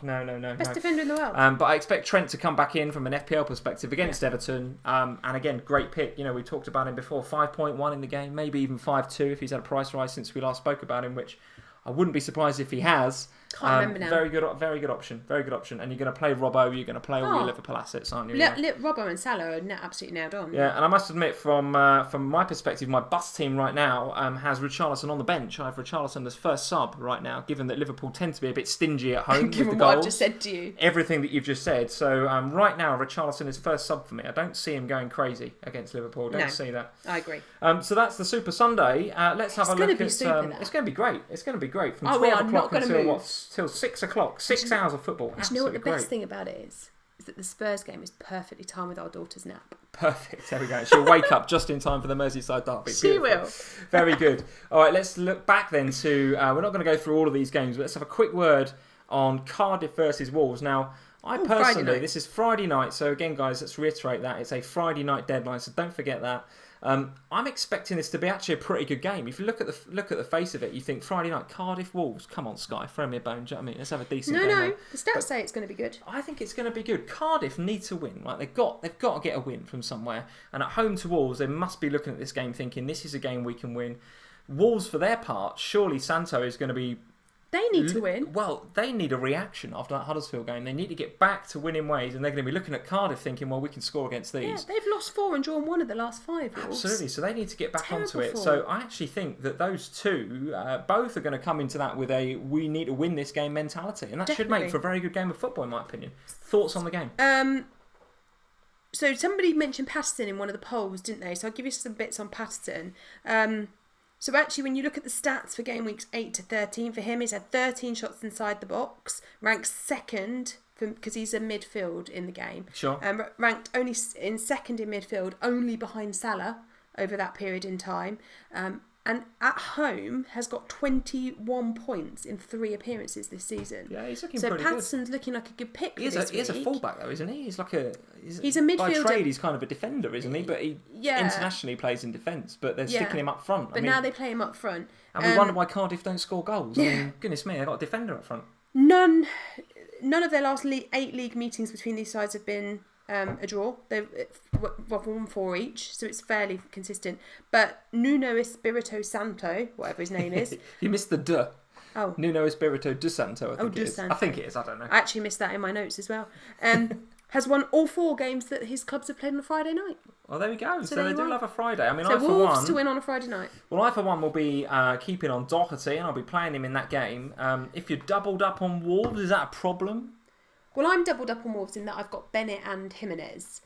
Best defender in the world. But I expect Trent to come back in from an FPL perspective against Everton. And again, great pick. You know, we talked about him before. 5.1 in the game, maybe even 5.2 if he's had a price rise since we last spoke about him, which I wouldn't be surprised if he has. Can't remember now. Very good option. And you're going to play Robbo. You're going to play all your Liverpool assets, aren't you? Robbo and Salah are absolutely nailed on. Yeah, and I must admit, from my perspective, my bus team right now has Richarlison on the bench. I have Richarlison as first sub right now, given that Liverpool tend to be a bit stingy at home with the goals. Given what I've just said to you. Everything that you've just said. So right now, Richarlison is first sub for me. I don't see him going crazy against Liverpool. Don't see that. I agree. So that's the Super Sunday. Let's have a look at... It's going to be great. It's going to be great. From 12 o'clock until 6 o'clock. 6 hours of football. Do you know what the best thing about it is? Is that the Spurs game is perfectly timed with our daughter's nap. Perfect. There we go. She'll wake up just in time for the Merseyside derby. She will. Very good. All right, let's look back then to... we're not going to go through all of these games, but let's have a quick word on Cardiff versus Wolves. Now, I personally... This is Friday night, so again, guys, let's reiterate that. It's a Friday night deadline, so don't forget that. I'm expecting this to be actually a pretty good game. If you look at the face of it, you think Friday night, Cardiff Wolves. Come on, Sky, throw me a bone. Do you know what I mean? Let's have a decent game. No, the stats say it's going to be good. I think it's going to be good. Cardiff need to win. Right? They've got to get a win from somewhere. And at home to Wolves, they must be looking at this game thinking this is a game we can win. Wolves, for their part, surely Santo is going to be... They need to win. Well, they need a reaction after that Huddersfield game. They need to get back to winning ways, and they're going to be looking at Cardiff thinking, well, we can score against these. Yeah, they've lost 4 and drawn 1 of the last 5. Wolves. Absolutely, so they need to get back onto it. So I actually think that those two, both are going to come into that with a we need to win this game mentality, and that should make for a very good game of football, in my opinion. Thoughts on the game? So somebody mentioned Patterson in one of the polls, didn't they? So I'll give you some bits on Patterson. So actually, when you look at the stats for game weeks 8 to 13 for him, he's had 13 shots inside the box, ranks second because he's a midfield in the game. Sure. Ranked only in second in midfield, only behind Salah over that period in time. And at home has got 21 points in 3 appearances this season. Yeah, he's looking pretty good. So Patterson's looking like a good pick for this week. He is a fullback though, isn't he? He's a midfielder. By trade, he's kind of a defender, isn't he? But he internationally plays in defence. But they're sticking him up front. But now they play him up front. And we wonder why Cardiff don't score goals. I mean, goodness me, they've got a defender up front. None of their last 8 league meetings between these sides have been a draw. They've won 4 each, so it's fairly consistent. But Nuno Espirito Santo, whatever his name is. You missed the "de." Oh. Nuno Espirito de Santo, I think it is. Santo. I think it is, I don't know. I actually missed that in my notes as well. Has won all 4 games that his clubs have played on a Friday night. Well, there we go. So they do love a Friday. I mean, so Wolves to win on a Friday night. Well, I for one will be keeping on Doherty, and I'll be playing him in that game. If you're doubled up on Wolves, is that a problem? Well, I'm doubled up on Wolves in that I've got Bennett and Jimenez.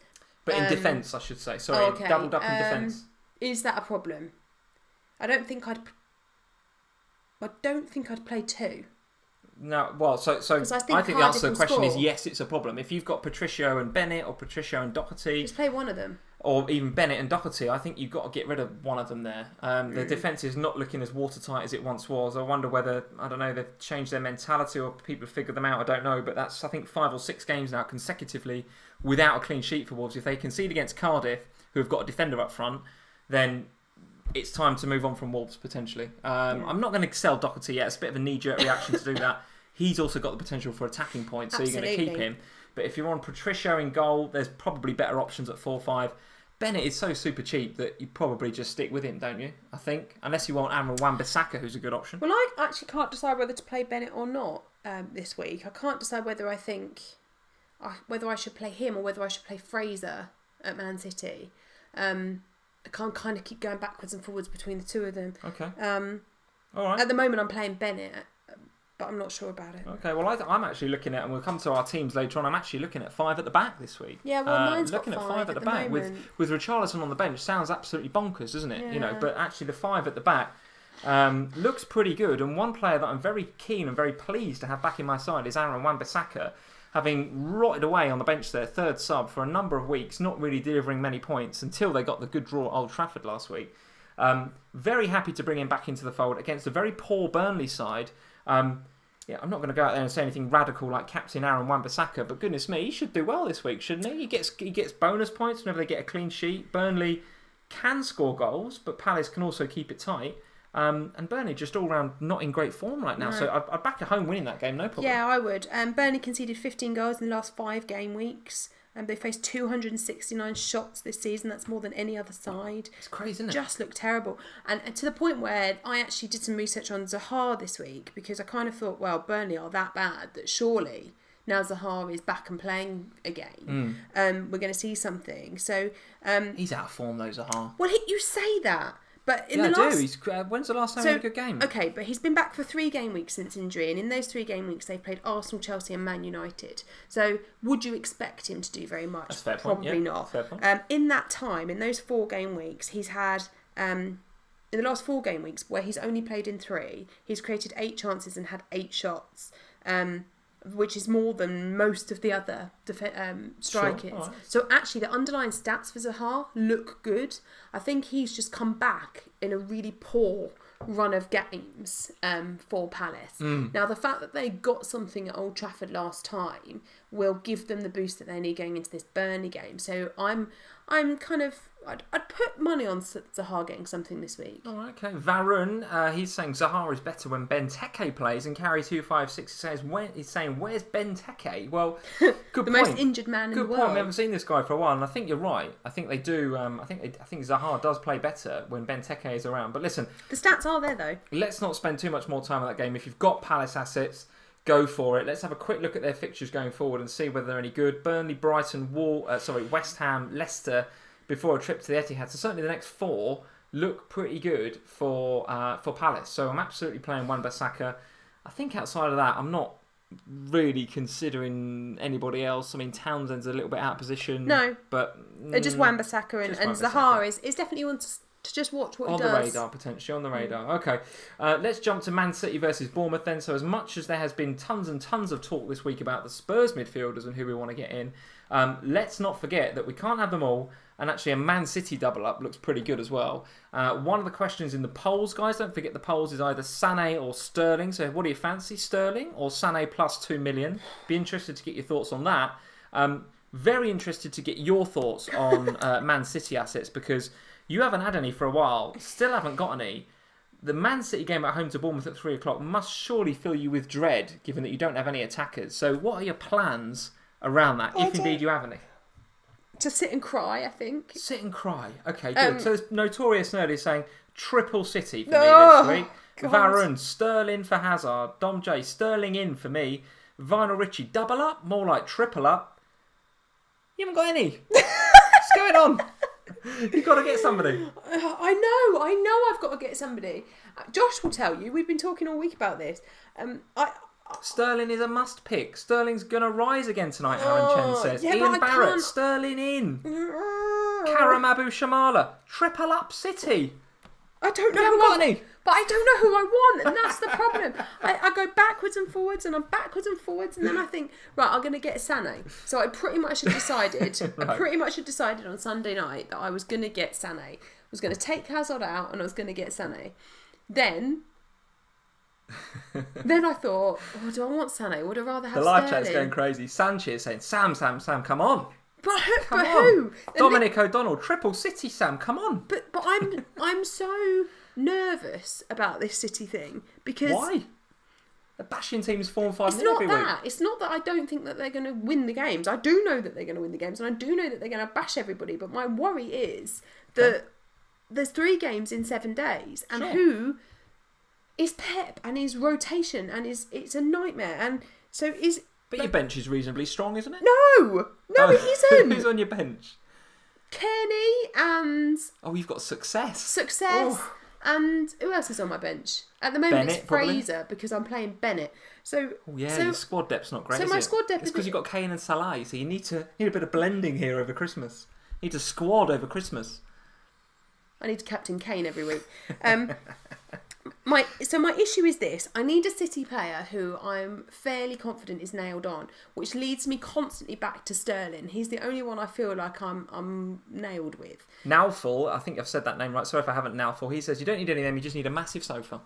But in defence, I should say. Sorry, doubled up in defence. Is that a problem? I don't think I'd play 2. No, well, so I think the answer to the question is yes, it's a problem. If you've got Patricio and Bennett or Patricio and Doherty... Just play one of them. or even Bennett and Doherty, I think you've got to get rid of one of them there. The defence is not looking as watertight as it once was. I wonder whether, I don't know, they've changed their mentality or people have figured them out. I don't know. But that's, I think, 5 or 6 games now consecutively without a clean sheet for Wolves. If they concede against Cardiff, who have got a defender up front, then it's time to move on from Wolves, potentially. I'm not going to sell Doherty yet. It's a bit of a knee-jerk reaction to do that. He's also got the potential for attacking points, so you're going to keep him. But if you're on Patricio in goal, there's probably better options at 4-5. Bennett is so super cheap that you probably just stick with him, don't you? I think. Unless you want Aaron Wan-Bissaka, who's a good option. Well, I actually can't decide whether to play Bennett or not this week. I can't decide whether I think... whether I should play him or whether I should play Fraser at Man City. I can't kind of keep going backwards and forwards between the two of them. Okay. All right. At the moment, I'm playing Bennett, but I'm not sure about it. Okay, well, I'm actually looking at, and we'll come to our teams later on, I'm actually looking at 5 at the back this week. Yeah, well, mine's looking got at 5 at the back moment. with Richarlison on the bench sounds absolutely bonkers, doesn't it? Yeah. You know, but actually the 5 at the back looks pretty good. And one player that I'm very keen and very pleased to have back in my side is Aaron Wan-Bissaka, having rotted away on the bench there, 3rd sub for a number of weeks, not really delivering many points until they got the good draw at Old Trafford last week. Very happy to bring him back into the fold against a very poor Burnley side. Yeah, I'm not going to go out there and say anything radical like captain Aaron Wan-Bissaka, but goodness me, he should do well this week, shouldn't he? He gets bonus points whenever they get a clean sheet. Burnley can score goals, but Palace can also keep it tight. And Burnley just all round not in great form right now, so I'd back at home winning that game, no problem. Yeah, I would. Burnley conceded 15 goals in the last 5 game weeks. They faced 269 shots this season. That's more than any other side. It's crazy, isn't it? Just looked terrible. And to the point where I actually did some research on Zaha this week, because I kind of thought, well, Burnley are that bad that surely now Zaha is back and playing again, we're going to see something. So he's out of form though, Zaha. Well, you say that. But in yeah, the last... I do. When's the last time he had a good game? Okay, but he's been back for 3 game weeks since injury, and in those 3 game weeks they've played Arsenal, Chelsea and Man United. So would you expect him to do very much? That's fair Probably point. not. Fair point. In that time, in those 4 game weeks, he's had... in the last 4 game weeks, where he's only played in 3, he's created 8 chances and had 8 shots. Which is more than most of the other strikers. Sure. Right. So actually the underlying stats for Zaha look good. I think he's just come back in a really poor run of games for Palace. Now the fact that they got something at Old Trafford last time will give them the boost that they need going into this Burnley game. So I'm kind of... I'd put money on Zaha getting something this week. Oh, okay. Varun, he's saying Zaha is better when Benteke plays and carry 256. He's saying, where's Benteke? Well, good the point. most injured man in the world. Good point. We haven't seen this guy for a while, and I think you're right. I think they do. I think Zaha does play better when Benteke is around. But listen, the stats are there though. Let's not spend too much more time on that game. If you've got Palace assets, go for it. Let's have a quick look at their fixtures going forward and see whether they're any good. Burnley, Brighton, West Ham, Leicester, before a trip to the Etihad. So certainly the next 4 look pretty good for Palace. So I'm absolutely playing Wan-Bissaka. I think outside of that, I'm not really considering anybody else. I mean, Townsend's a little bit out of position. No. But just Wan-Bissaka and Zaha is definitely one to just watch what he does. On the radar, potentially, on the radar. Okay, let's jump to Man City versus Bournemouth then. So as much as there has been tons and tons of talk this week about the Spurs midfielders and who we want to get in, let's not forget that we can't have them all. And actually a Man City double up looks pretty good as well. One of the questions in the polls, guys, don't forget the polls is either Sané or Sterling. So what do you fancy, Sterling or Sané plus 2 million? Be interested to get your thoughts on that. Very interested to get your thoughts on Man City assets, because you haven't had any for a while, still haven't got any. The Man City game at home to Bournemouth at 3 o'clock must surely fill you with dread, given that you don't have any attackers. So what are your plans around that, if indeed you have any? To sit and cry, I think. Sit and cry. Okay, good. So there's Notorious Nerdy saying triple City for me this week. God. Varun, Sterling for Hazard. Dom J, Sterling in for me. Vinyl Richie, double up? More like triple up. You haven't got any. What's going on? You've got to get somebody. I know I've got to get somebody. Josh will tell you, we've been talking all week about this. Sterling is a must pick. Sterling's going to rise again tonight, Aaron Chen says. Yeah, Ian Barrett, Sterling in. Karam Abu Shamala, triple up City. I don't know who I want. But I don't know who I want, and that's the problem. I go backwards and forwards, and I'm backwards and forwards, and then I think, right, I'm going to get Sané. So I pretty much had decided. Right. I pretty much had decided on Sunday night that I was going to get Sané. I was going to take Hazard out, and I was going to get Sané. Then I thought, oh, do I want Sané? Would I rather have Sterling? The live chat's going crazy. Sanchez saying, Sam, come on. But who? Dominic O'Donnell, Triple City, Sam, come on. But I'm so nervous about this City thing because why? The bashing teams 4 and 5 it's not that. It's not that I don't think that they're going to win the games. I do know that they're going to win the games, and I do know that they're going to bash everybody. But my worry is that there's 3 games in 7 days, and who is Pep and his rotation and it's a nightmare. And so is. But your bench is reasonably strong, isn't it? No, it isn't. Who's on your bench? Kenny and. Oh, you've got Success. Oh. And who else is on my bench? At the moment, Bennett, it's Fraser probably? Because I'm playing Bennett. So your squad depth's not great. So my squad depth is because you've got Kane and Salah. So you need a bit of blending here over Christmas. You need a squad over Christmas. I need to captain Kane every week. My issue is this: I need a City player who I'm fairly confident is nailed on, which leads me constantly back to Sterling. He's the only one I feel like I'm nailed with. Naufal, I think I've said that name right. Sorry if I haven't. Naufal. He says you don't need any of them. You just need a massive sofa.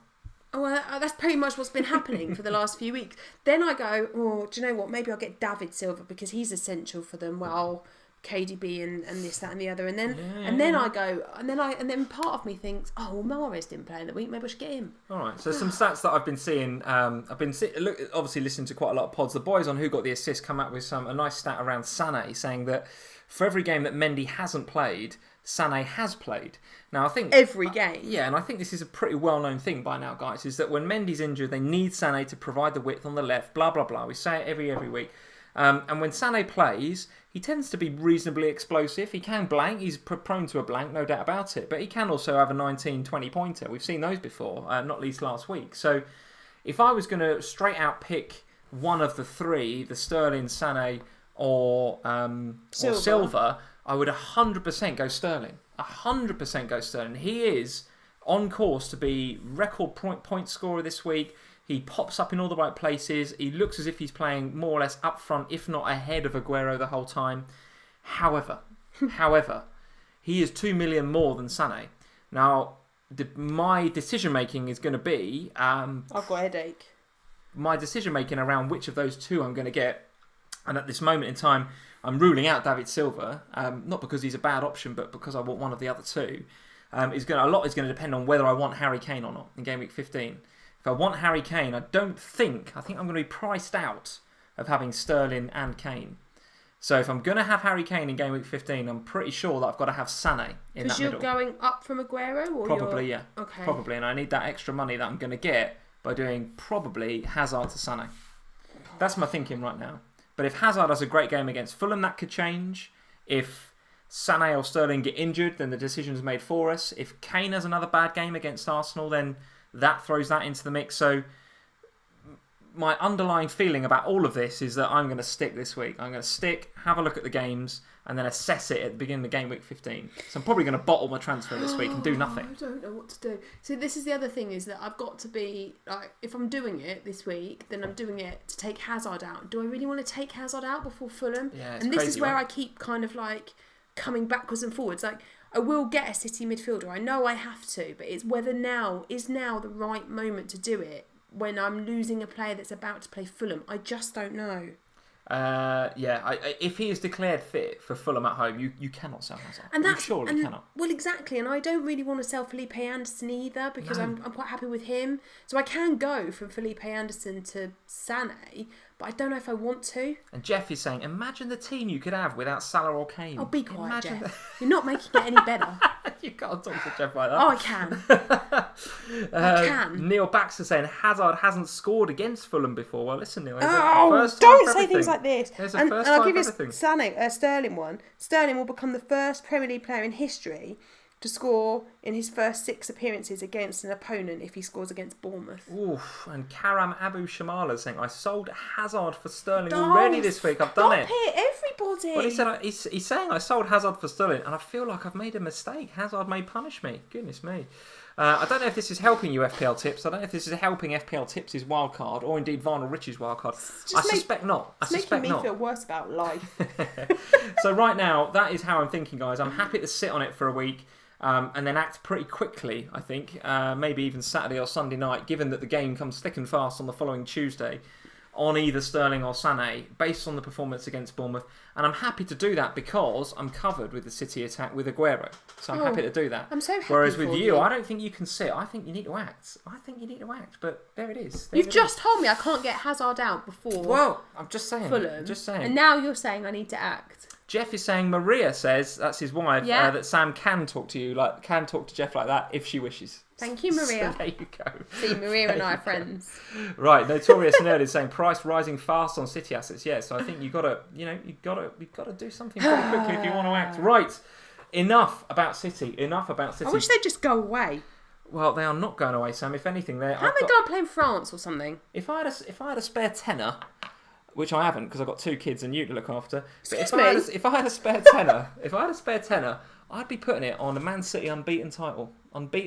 Oh, that's pretty much what's been happening for the last few weeks. Then I go, oh, do you know what? Maybe I'll get David Silva because he's essential for them. Well, KDB and this, that, and the other, and then I go, and then part of me thinks, oh, well, Mahrez didn't play in the week, maybe I should get him. All right, so some stats that I've been seeing. Obviously listening to quite a lot of pods. The boys on Who Got the Assist come out with a nice stat around Sané, saying that for every game that Mendy hasn't played, Sané has played. Now I think every game. Yeah, and I think this is a pretty well-known thing by now, guys. Is that when Mendy's injured, they need Sané to provide the width on the left. Blah blah blah. We say it every week. And when Sané plays, he tends to be reasonably explosive. He can blank. He's prone to a blank, no doubt about it. But he can also have a 19, 20-pointer. We've seen those before, not least last week. So if I was going to straight out pick one of the 3, the Sterling, Sané, or Silva, I would 100% go Sterling. 100% go Sterling. He is on course to be record point scorer this week. He pops up in all the right places. He looks as if he's playing more or less up front, if not ahead of Aguero the whole time. However, he is 2 million more than Sané. Now, my decision making is going to be. I've got a headache. My decision making around which of those 2 I'm going to get, and at this moment in time, I'm ruling out David Silva, not because he's a bad option, but because I want one of the other 2. A lot is going to depend on whether I want Harry Kane or not in game week 15. If I want Harry Kane, I think I'm going to be priced out of having Sterling and Kane. So if I'm going to have Harry Kane in game week 15, I'm pretty sure that I've got to have Sané in that middle. Because you're going up from Aguero? Or probably, yeah. Okay. Probably, and I need that extra money that I'm going to get by doing probably Hazard to Sané. That's my thinking right now. But if Hazard has a great game against Fulham, that could change. If Sané or Sterling get injured, then the decision's made for us. If Kane has another bad game against Arsenal, then that throws that into the mix. So my underlying feeling about all of this is that I'm going to stick this week. I'm going to stick, have a look at the games, and then assess it at the beginning of game week 15. So I'm probably going to bottle my transfer this week and do nothing. I don't know what to do. So this is the other thing, is that I've got to be, like, if I'm doing it this week, then I'm doing it to take Hazard out. Do I really want to take Hazard out before Fulham? Yeah, it's and this crazy, is where right? I keep kind of like coming backwards and forwards. Like, I will get a City midfielder. I know I have to, but it's whether now the right moment to do it when I'm losing a player that's about to play Fulham. I just don't know. If he is declared fit for Fulham at home, you cannot sell Hazard. And that's, you surely cannot. Well, exactly. And I don't really want to sell Felipe Anderson either, because I'm quite happy with him. So I can go from Felipe Anderson to Sané, but I don't know if I want to. And Jeff is saying, imagine the team you could have without Salah or Kane. Oh, be quiet, Jeff. You're not making it any better. You can't talk to Jeff like that. Oh, I can. I can. Neil Baxter saying Hazard hasn't scored against Fulham before. Well, listen, Neil. Don't say things like this. There's a and first I'll time give for you everything. Sterling one. Sterling will become the first Premier League player in history to score in his first 6 appearances against an opponent if he scores against Bournemouth. Oof, and Karam Abu Shamala saying, I sold Hazard for Sterling already this week. I've done it. Stop it, everybody. Well, he said, he's saying I sold Hazard for Sterling, and I feel like I've made a mistake. Hazard may punish me. Goodness me. I don't know if this is helping you, FPL Tips. I don't know if this is helping FPL Tips' wildcard or indeed Vinyl Rich's wildcard. I suspect not. It's making me feel worse about life. So right now, that is how I'm thinking, guys. I'm happy to sit on it for a week and then act pretty quickly, I think. Maybe even Saturday or Sunday night, given that the game comes thick and fast on the following Tuesday, on either Sterling or Sané, based on the performance against Bournemouth. And I'm happy to do that because I'm covered with the City attack with Aguero. So I'm happy to do that. I'm so happy. Whereas with you, I don't think you can sit. I think you need to act. But there it is. You've just told me I can't get Hazard out before. Well, I'm just saying. Fulham. Just saying. And now you're saying I need to act. Jeff is saying Maria says, that's his wife, that Sam can talk to you, can talk to Jeff like that if she wishes. Thank you, Maria. So there you go. See, Maria and I are friends. Right, Notorious Nerd is saying price rising fast on City assets. Yeah, so I think you've got to do something pretty quickly if you want to act. Right, enough about City. I wish they'd just go away. Well, they are not going away, Sam. If anything, they're. How are they going to play in France or something? If I had a spare tenner, which I haven't because I've got 2 kids and you to look after. But if I had a spare tenner, I'd be putting it on a Man City unbeaten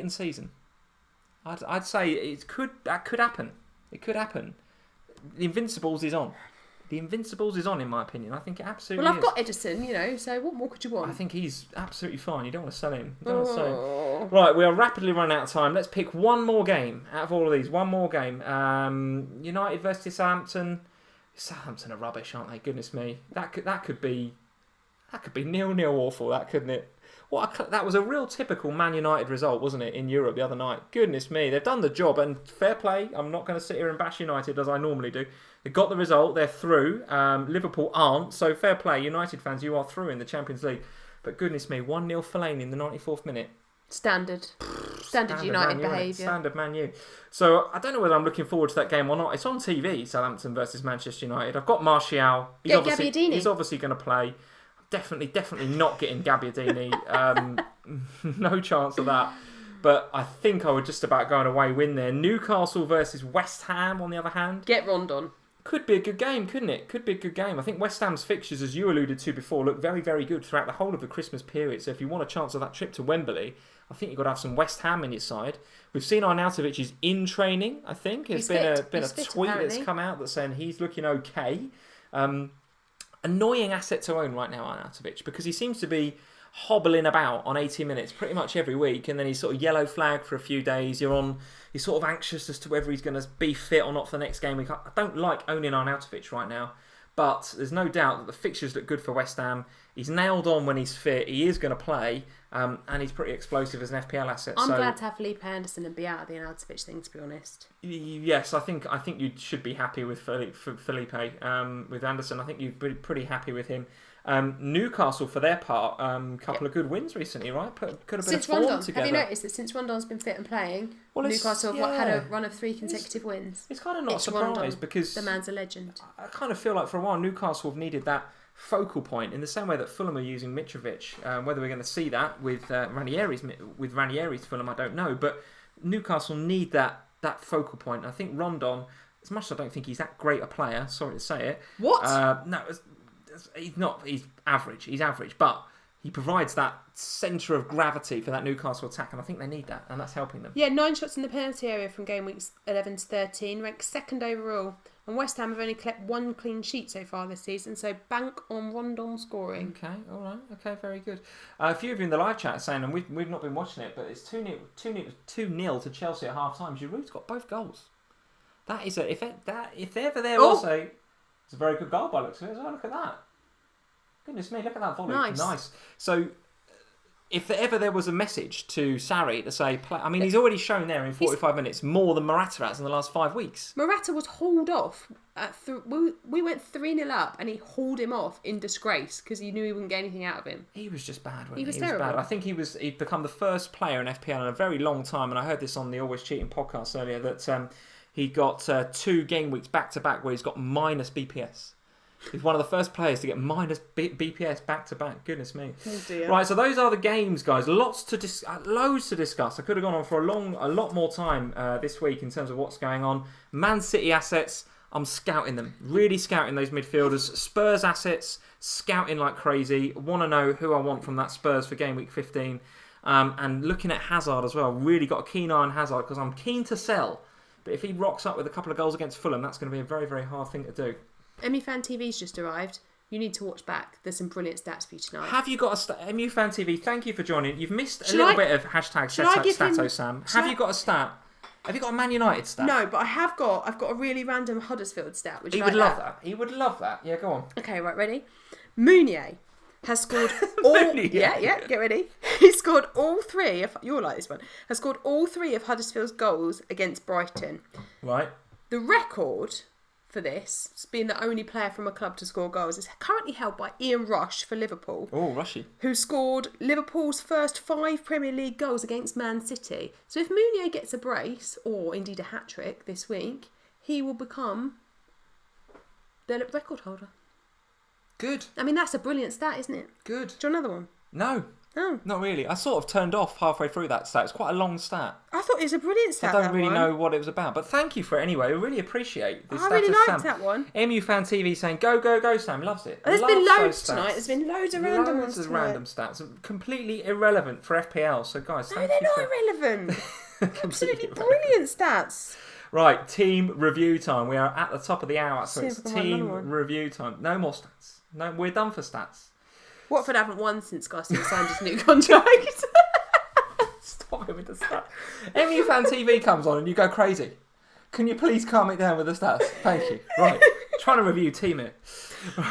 season. I'd say that could happen. It could happen. The Invincibles is on. In my opinion. I think it absolutely is. Well, I've got Edison, so what more could you want? I think he's absolutely fine. You don't want to sell him. Right, we are rapidly running out of time. Let's pick one more game out of all of these. One more game. United versus Sampson. Southampton are rubbish, aren't they? Goodness me, that could be 0-0 awful. That couldn't it? That was a real typical Man United result, wasn't it, in Europe the other night? Goodness me, they've done the job and fair play. I'm not going to sit here and bash United as I normally do. They got the result. They're through. Liverpool aren't. So fair play, United fans. You are through in the Champions League. But goodness me, 1-0 Fellaini in the 94th minute. Standard United behaviour. Standard Man U. So I don't know whether I'm looking forward to that game or not. It's on TV, Southampton versus Manchester United. I've got Martial. He's obviously going to play. Definitely not getting Gabbiadini. No chance of that. But I think I would just about go on a away win there. Newcastle versus West Ham, on the other hand. Get Rondon. Could be a good game, couldn't it? Could be a good game. I think West Ham's fixtures, as you alluded to before, look very, very good throughout the whole of the Christmas period. So if you want a chance of that trip to Wembley, I think you've got to have some West Ham in your side. We've seen Arnautovic is in training, I think. There's been a tweet that's come out that's saying he's looking okay. Annoying asset to own right now, Arnautovic, because he seems to be hobbling about on 80 minutes pretty much every week, and then he's sort of yellow flagged for a few days. You're sort of anxious as to whether he's going to be fit or not for the next game week. I don't like owning Arnautovic right now, but there's no doubt that the fixtures look good for West Ham. He's nailed on when he's fit. He is going to play, and he's pretty explosive as an FPL asset. I'm glad to have Felipe Anderson and be out of the Arnautovic thing, to be honest. Yes, I think you should be happy with Felipe. With Anderson, I think you'd be pretty happy with him. Newcastle, for their part, couple of good wins recently, right? Could have been form together. Have you noticed that since Rondon's been fit and playing, Newcastle have had a run of 3 consecutive wins? It's kind of not a surprise Rondon, because the man's a legend. I kind of feel like for a while Newcastle have needed that focal point in the same way that Fulham are using Mitrovic. Whether we're going to see that with Ranieri's Fulham, I don't know. But Newcastle need that focal point. I think Rondon, as much as I don't think he's that great a player, sorry to say it. What? No, he's not. He's average. But he provides that centre of gravity for that Newcastle attack, and I think they need that, and that's helping them. Yeah, 9 shots in the penalty area from game weeks 11 to 13, ranked 2nd overall. And West Ham have only kept 1 clean sheet so far this season, so bank on Rondon scoring. Okay, all right. Okay, very good. A few of you in the live chat are saying, and we've not been watching it, but it's 2-0 to Chelsea at half time. Giroud's got both goals. That is if ever there was it's a very good goal by looks of it. Look at that. Goodness me, look at that volley. Nice. So, if ever there was a message to Sarri to say, he's already shown there in 45 minutes more than Morata has in the last 5 weeks. Morata was hauled off. We went 3-0 up and he hauled him off in disgrace because he knew he wouldn't get anything out of him. He was just bad, wasn't he? He was terrible. Bad. I think he'd become the first player in FPL in a very long time, and I heard this on the Always Cheating podcast earlier, that he got 2 game weeks back-to-back where he's got minus BPS. He's one of the first players to get minus BPS back-to-back. Goodness me. Oh dear. Right, so those are the games, guys. Loads to discuss. I could have gone on for a lot more time this week in terms of what's going on. Man City assets, I'm scouting them. Really scouting those midfielders. Spurs assets, scouting like crazy. Want to know who I want from that Spurs for game week 15. And looking at Hazard as well, really got a keen eye on Hazard because I'm keen to sell. But if he rocks up with a couple of goals against Fulham, that's going to be a very, very hard thing to do. MUFan TV's just arrived. You need to watch back. There's some brilliant stats for you tonight. Have you got a MUFan TV? Thank you for joining. You've missed a little bit of hashtag Stato Sam. Have you got a stat? Have you got a Man United stat? No, but I've got a really random Huddersfield stat. He would love that. He would love that. Yeah, go on. Okay, right, ready? Meunier has scored all... Yeah, get ready. He scored all three of... You'll like this one. Has scored all three of Huddersfield's goals against Brighton. Right. The record for this, being the only player from a club to score goals, is currently held by Ian Rush for Liverpool. Oh, Rushy. Who scored Liverpool's first 5 Premier League goals against Man City. So if Meunier gets a brace, or indeed a hat-trick this week, he will become the record holder. Good. I mean, that's a brilliant stat, isn't it? Good. Do you want another one? No. Oh. Not really. I sort of turned off halfway through that stat. It's quite a long stat. I thought it was a brilliant stat. I don't really know what it was about, but thank you for it anyway. I really appreciate this. I really liked that one. MUFan TV saying, go, go, go, Sam. Loves it. There's been loads tonight. There's been loads of random ones tonight. Random stats. Completely irrelevant for FPL. So, guys, thank you. No, they're not irrelevant. Absolutely brilliant stats. Right, team review time. We are at the top of the hour, so it's team review time. No more stats. No, we're done for stats. Watford haven't won since Garcia signed his new contract. Stop it with the stats. MUFan TV comes on and you go crazy. Can you please calm it down with the stats? Thank you. Right. Trying to review team here.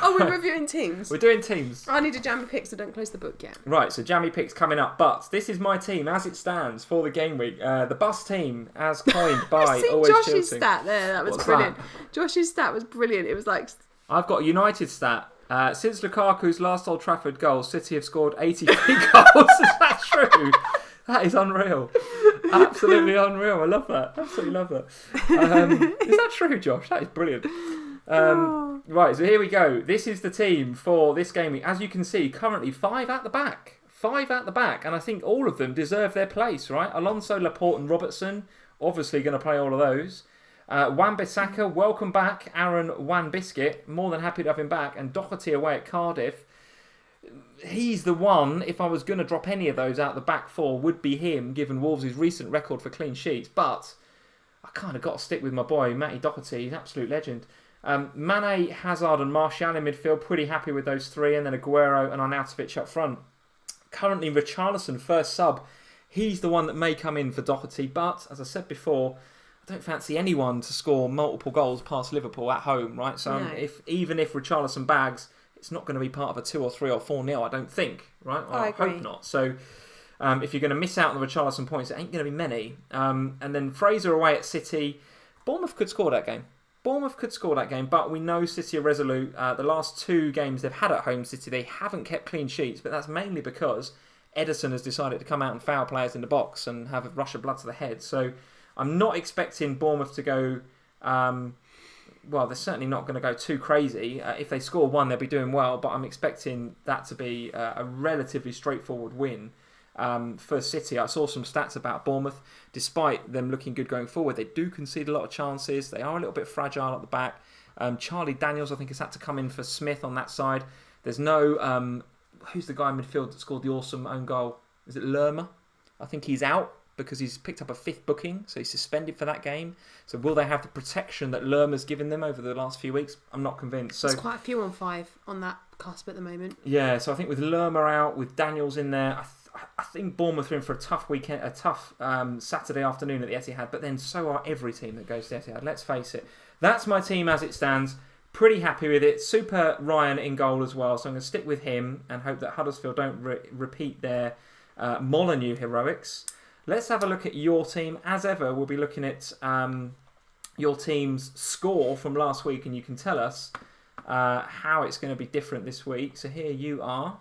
Oh, we're reviewing teams? We're doing teams. I need a jammy pick, so don't close the book yet. Right, so jammy picks coming up. But this is my team as it stands for the game week. The bus team, as coined by Always Josh's stat there. That was brilliant. Josh's stat was brilliant. It was like... I've got a United stat. Since Lukaku's last Old Trafford goal, City have scored 83 goals. Is that true? That is unreal. Absolutely unreal. I love that. Absolutely love that. Is that true, Josh? That is brilliant. Right, so here we go. This is the team for this game week. As you can see, currently 5 at the back. 5 at the back. And I think all of them deserve their place, right? Alonso, Laporte and Robertson, obviously going to play all of those. Wan-Bissaka, welcome back. Aaron Wan-Biscuit, more than happy to have him back. And Doherty away at Cardiff. He's the one, if I was going to drop any of those out the back four, would be him, given Wolves' recent record for clean sheets. But I kind of got to stick with my boy, Matty Doherty. He's an absolute legend. Mane, Hazard and Martial in midfield, pretty happy with those three. And then Aguero and Arnautovic up front. Currently, Richarlison, first sub. He's the one that may come in for Doherty. But, as I said before... I don't fancy anyone to score multiple goals past Liverpool at home, right? So no. Even if Richarlison bags, it's not going to be part of a 2 or 3 or 4-0, I don't think, right? I agree. Hope not. So if you're going to miss out on the Richarlison points, it ain't going to be many. And then Fraser away at City. Bournemouth could score that game. But we know City are resolute. The last 2 games they've had at home, City, they haven't kept clean sheets, but that's mainly because Ederson has decided to come out and foul players in the box and have a rush of blood to the head. So I'm not expecting Bournemouth to go... well, they're certainly not going to go too crazy. If they score 1, they'll be doing well, but I'm expecting that to be a relatively straightforward win for City. I saw some stats about Bournemouth. Despite them looking good going forward, they do concede a lot of chances. They are a little bit fragile at the back. Charlie Daniels, I think, has had to come in for Smith on that side. There's no... who's the guy in midfield that scored the awesome own goal? Is it Lerma? I think he's out, because he's picked up a 5th booking, so he's suspended for that game. So will they have the protection that Lerma's given them over the last few weeks? I'm not convinced. So there's quite a few on 5 on that cusp at the moment. Yeah, so I think with Lerma out, with Daniels in there, I think Bournemouth are in for a tough weekend, a tough Saturday afternoon at the Etihad, but then so are every team that goes to the Etihad. Let's face it. That's my team as it stands. Pretty happy with it. Super Ryan in goal as well, so I'm going to stick with him and hope that Huddersfield don't repeat their Molineux heroics. Let's have a look at your team. As ever, we'll be looking at your team's score from last week, and you can tell us how it's going to be different this week. So here you are.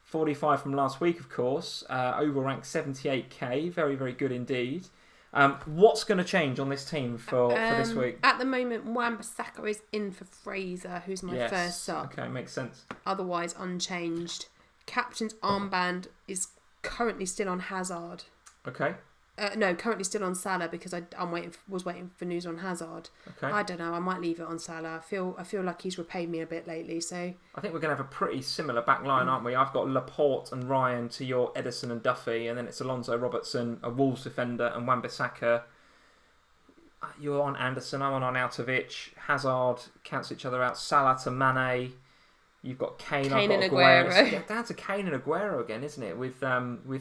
45 from last week, of course. Overranked 78k. Very, very good indeed. What's going to change on this team for this week? At the moment, Wan-Bissaka is in for Fraser, who's my first sub. Okay, makes sense. Otherwise, unchanged. Captain's armband is currently still on Hazard. Okay. No, currently still on Salah because was waiting for news on Hazard. Okay. I don't know. I might leave it on Salah. I feel like he's repaid me a bit lately. So I think we're going to have a pretty similar back line, aren't we? I've got Laporte and Ryan to your Edison and Duffy, and then it's Alonso, Robertson, a Wolves defender, and Wan-Bissaka. You're on Anderson. I'm on Arnautovic. Hazard cancel each other out. Salah to Mane. You've got Kane and Aguero. It's down to Kane and Aguero again, isn't it? With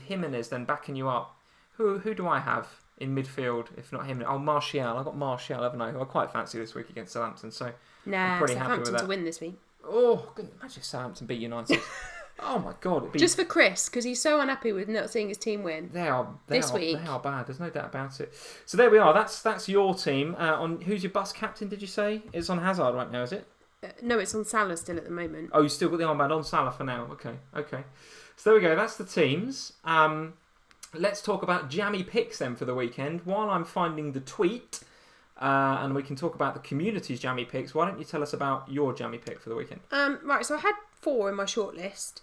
Jimenez then backing you up. Who do I have in midfield, if not him? Oh, Martial. I've got Martial, haven't I? Who I quite fancy this week against Southampton. So I'm pretty happy with that. to win this week. Oh, imagine if Southampton beat United. Oh my God. Just for Chris, because he's so unhappy with not seeing his team win. They are week. They are bad. There's no doubt about it. So there we are. That's your team. On who's your bus captain? Did you say it's on Hazard right now? Is it? No, it's on Salah still at the moment. Oh, you still got the armband on Salah for now. Okay. So there we go. That's the teams. Let's talk about jammy picks then for the weekend. While I'm finding the tweet, and we can talk about the community's jammy picks. Why don't you tell us about your jammy pick for the weekend? Right. So I had 4 in my shortlist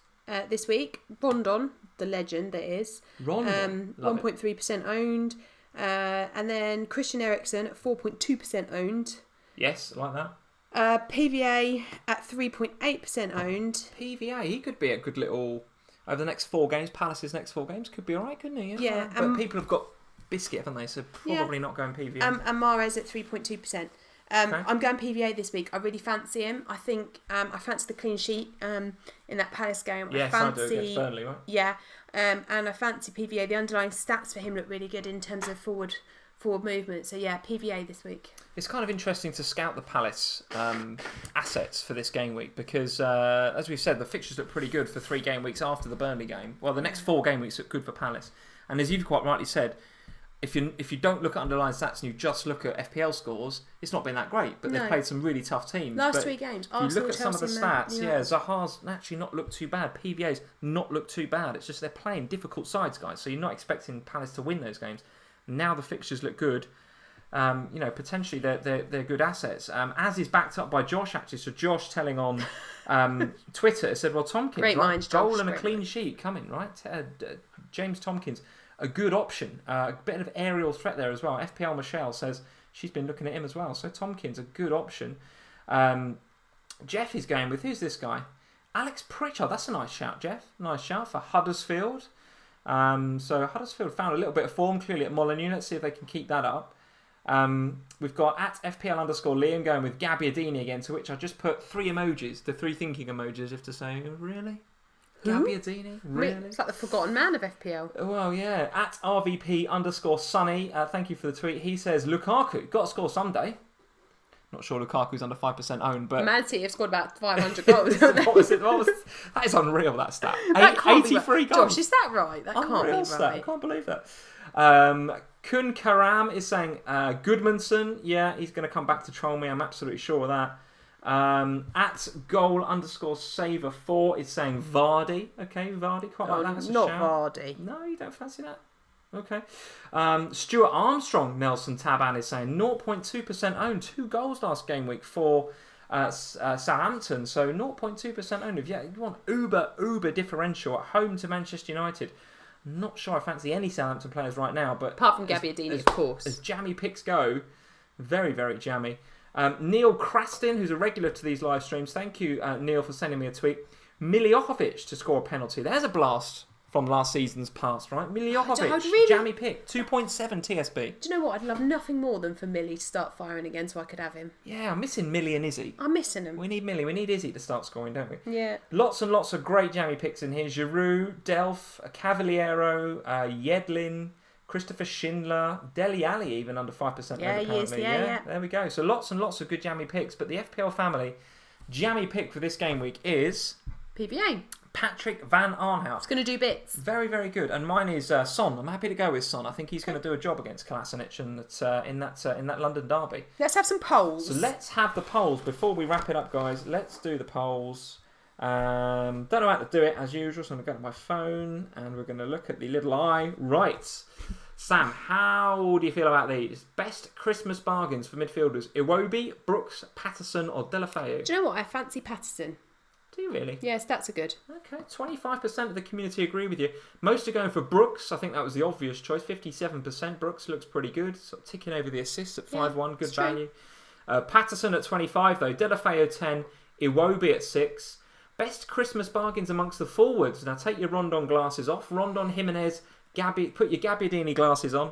this week. Rondon, the legend that is. Rondon, 1.3% owned, and then Christian Eriksen at 4.2% owned. Yes, like that. PVA at 3.8% owned. PVA, he could be a good little... Over the next 4 games, Palace's next 4 games, could be alright, couldn't he? Yeah. But people have got Biscuit, haven't they? So probably not going PVA. And Mahrez at 3.2%. Okay. I'm going PVA this week. I really fancy him. I think I fancy the clean sheet in that Palace game. Yes, I do against Burnley, right? Yeah. And I fancy PVA. The underlying stats for him look really good in terms of forward movement. So yeah, PVA this week. It's kind of interesting to scout the Palace assets for this game week because, as we've said, the fixtures look pretty good for 3 game weeks after the Burnley game. Well, the next 4 game weeks look good for Palace. And as you've quite rightly said, if you don't look at underlying stats and you just look at FPL scores, it's not been that great. But they've played some really tough teams. Last 3 games, Arsenal, if you look at some of the stats, Zaha's actually not looked too bad. PVA's not looked too bad. It's just they're playing difficult sides, guys. So you're not expecting Palace to win those games. Now the fixtures look good. Potentially they're good assets. As is backed up by Josh actually. So Josh telling on Twitter said, "Well, Tompkins, great minds, goal and a clean sheet coming, right? James Tompkins, a good option. A bit of aerial threat there as well. FPL Michelle says she's been looking at him as well. So Tompkins, a good option. Jeff is going with who's this guy? Alex Pritchard. That's a nice shout, Jeff. Nice shout for Huddersfield." So Huddersfield found a little bit of form clearly at Molineux. Let's see if they can keep that up. We've got at FPL_Liam going with Gabbiadini again, to which I just put 3 emojis, the 3 thinking emojis, if to say, really? Gabbiadini? Really? It's like the forgotten man of FPL. Well, yeah. At RVP_Sunny, thank you for the tweet. He says, Lukaku, got to score someday. Not sure Lukaku's under 5% owned, but... Man City have scored about 500 goals. What was it? That is unreal, that stat. 83 goals. Josh, is that right? That can't be stat. right. I can't believe that. Kun Karam is saying Goodmanson. Yeah, he's going to come back to troll me. I'm absolutely sure of that. At goal_saver4 is saying Vardy. Okay, Vardy, quite like that as a not shout. Vardy. No, you don't fancy that? Okay. Stuart Armstrong, Nelson Taban is saying 0.2% owned. 2 goals last game week for Southampton. So 0.2% owned. If you want uber differential at home to Manchester United. Not sure I fancy any Southampton players right now, but apart from Gabbiadini, of course. As jammy picks go, very, very jammy. Neil Craston, who's a regular to these live streams, thank you, Neil, for sending me a tweet. Miljokovic to score a penalty. There's a blast from last season's past, right? Miljokovic, really? Jammy pick, 2.7 TSB. Do you know what? I'd love nothing more than for Millie to start firing again so I could have him. Yeah, I'm missing Millie and Izzy. I'm missing him. We need Millie. We need Izzy to start scoring, don't we? Yeah. Lots and lots of great jammy picks in here. Giroud, Delph, Cavaliero, Yedlin, Christopher Schindler, Dele Alli even under 5% apparently. Yeah, there we go. So lots and lots of good jammy picks. But the FPL family jammy pick for this game week is... PVA. Patrick Van Arnhout. It's going to do bits. Very, very good. And mine is Son. I'm happy to go with Son. I think he's going to do a job against Kolasinac in that London derby. Let's have some polls. So let's have the polls before we wrap it up, guys. Let's do the polls. Don't know how to do it as usual, so I'm going to go to my phone and we're going to look at the little eye. Right. Sam, how do you feel about these? Best Christmas bargains for midfielders. Iwobi, Brooks, Patterson or Delafeu? Do you know what? I fancy Patterson. Do you really? Yeah, stats are good. Okay, 25% of the community agree with you. Most are going for Brooks. I think that was the obvious choice. 57%. Brooks looks pretty good. Sort of ticking over the assists at 5-1. Good value. Patterson at 25 though. Delafeo 10. Iwobi at 6. Best Christmas bargains amongst the forwards. Now take your Rondon glasses off. Rondon, Jimenez, put your Gabbiadini glasses on.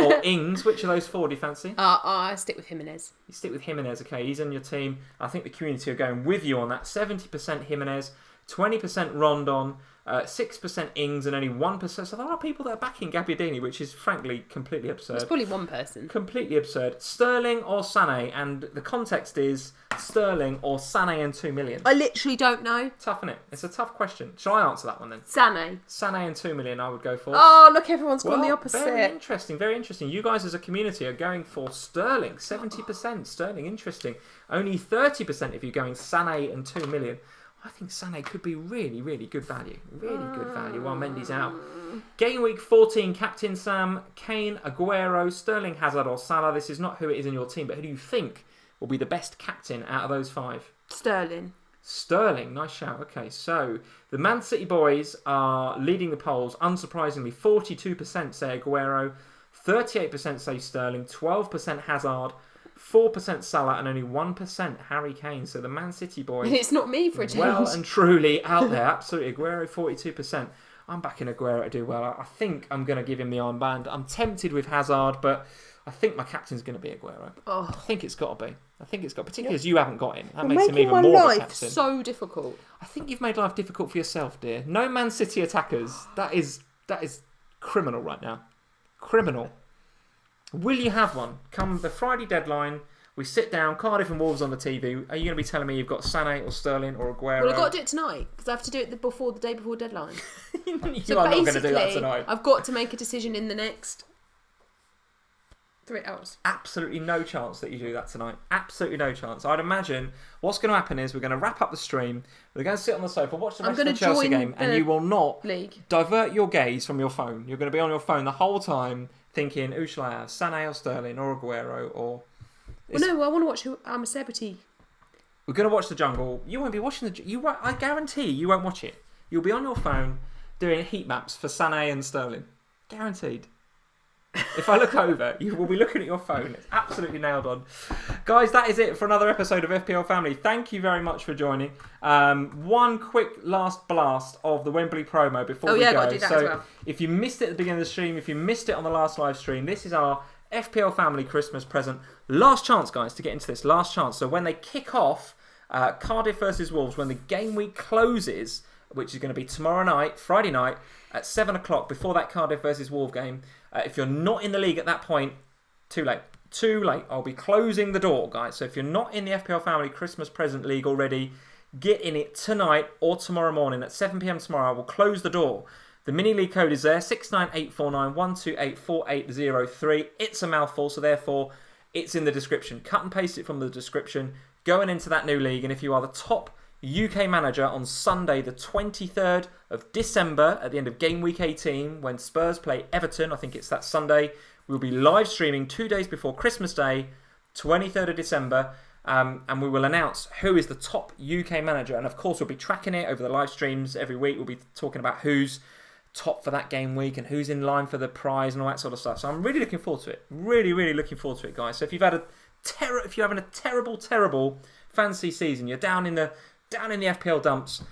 Or Ings. Which of those four do you fancy? I stick with Jimenez. You stick with Jimenez, okay. He's on your team. I think the community are going with you on that. 70% Jimenez, 20% Rondon, 6% Ings, and only 1%. So there are people that are backing Gabbiadini, which is frankly completely absurd. It's probably one person. Completely absurd. Sterling or Sané, and the context is Sterling or Sané and 2 million. I literally don't know. Tough, isn't it? It's a tough question. Shall I answer that one then? Sané and 2 million I would go for. Oh, look, everyone's gone the opposite. Very interesting, very interesting. You guys as a community are going for Sterling. 70% Sterling, interesting. Only 30% if you're going Sané and 2 million. I think Sané could be really, really good value. Really good value while Mendy's out. Game week 14, Captain Sam, Kane, Aguero, Sterling, Hazard or Salah. This is not who it is in your team, but who do you think will be the best captain out of those 5? Sterling, nice shout. Okay, so the Man City boys are leading the polls. Unsurprisingly, 42% say Aguero, 38% say Sterling, 12% Hazard, 4% Salah, and only 1% Harry Kane. So the Man City boys... It's not me for a change. Well and truly out there. Absolutely. Aguero, 42%. I'm backing Aguero to do well. I think I'm going to give him the armband. I'm tempted with Hazard, but I think my captain's going to be Aguero. I think it's got to be. Particularly as you haven't got him. That makes him even more of a captain. So difficult. I think you've made life difficult for yourself, dear. No Man City attackers. That is criminal right now. Criminal. Will you have one? Come the Friday deadline, we sit down, Cardiff and Wolves on the TV. Are you going to be telling me you've got Sané or Sterling or Aguero? Well, I've got to do it tonight because I have to do it the day before deadline. You are not going to do that tonight. I've got to make a decision in the next 3 hours. Absolutely no chance that you do that tonight. Absolutely no chance. I'd imagine what's going to happen is we're going to wrap up the stream. We're going to sit on the sofa, watch the rest of the Chelsea game, and you will not divert your gaze from your phone. You're going to be on your phone the whole time thinking, who shall I have? Sané or Sterling or Aguero or... Well, no, I want to watch who I'm a Celebrity. We're going to watch the Jungle. You won't be watching I guarantee you won't watch it. You'll be on your phone doing heat maps for Sané and Sterling. Guaranteed. If I look over, you will be looking at your phone. It's absolutely nailed on. Guys, that is it for another episode of FPL Family. Thank you very much for joining. One quick last blast of the Wembley promo before we go. Got to do that as well. If you missed it at the beginning of the stream, if you missed it on the last live stream, this is our FPL Family Christmas present. Last chance, guys, to get into this. Last chance. So when they kick off Cardiff versus Wolves, when the game week closes, which is going to be tomorrow night, Friday night, at 7 o'clock, before that Cardiff versus Wolves game, if you're not in the league at that point, too late. Too late. I'll be closing the door, guys. So if you're not in the FPL Family Christmas present league already, get in it tonight or tomorrow morning at 7 p.m. tomorrow. I will close the door. The mini league code is there, 6984912848003. It's a mouthful, so therefore it's in the description. Cut and paste it from the description. Going into that new league, and if you are the top UK manager on Sunday, the 23rd of December, at the end of game week 18, when Spurs play Everton, I think it's that Sunday, we'll be live streaming 2 days before Christmas Day, 23rd of December, and we will announce who is the top UK manager. And of course, we'll be tracking it over the live streams every week. We'll be talking about who's top for that game week and who's in line for the prize and all that sort of stuff. So I'm really looking forward to it. Really, really looking forward to it, guys. So if you're having a terrible fantasy season, you're down in the FPL dumps,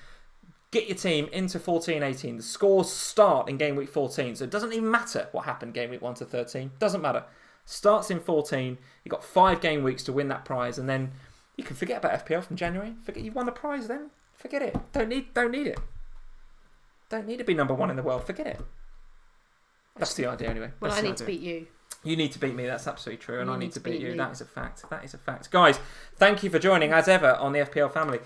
get your team into 14-18. The scores start in game week 14, so it doesn't even matter what happened game week 1 to 13. Doesn't matter. Starts in 14. You've got 5 game weeks to win that prize, and then you can forget about FPL from January. Forget you've won the prize then. Forget it. Don't need it. Don't need to be number 1 in the world. Forget it. That's the idea anyway. Well, I need to beat you. You need to beat me, that's absolutely true, and I need to beat you. That is a fact. Guys, thank you for joining, as ever, on the FPL Family.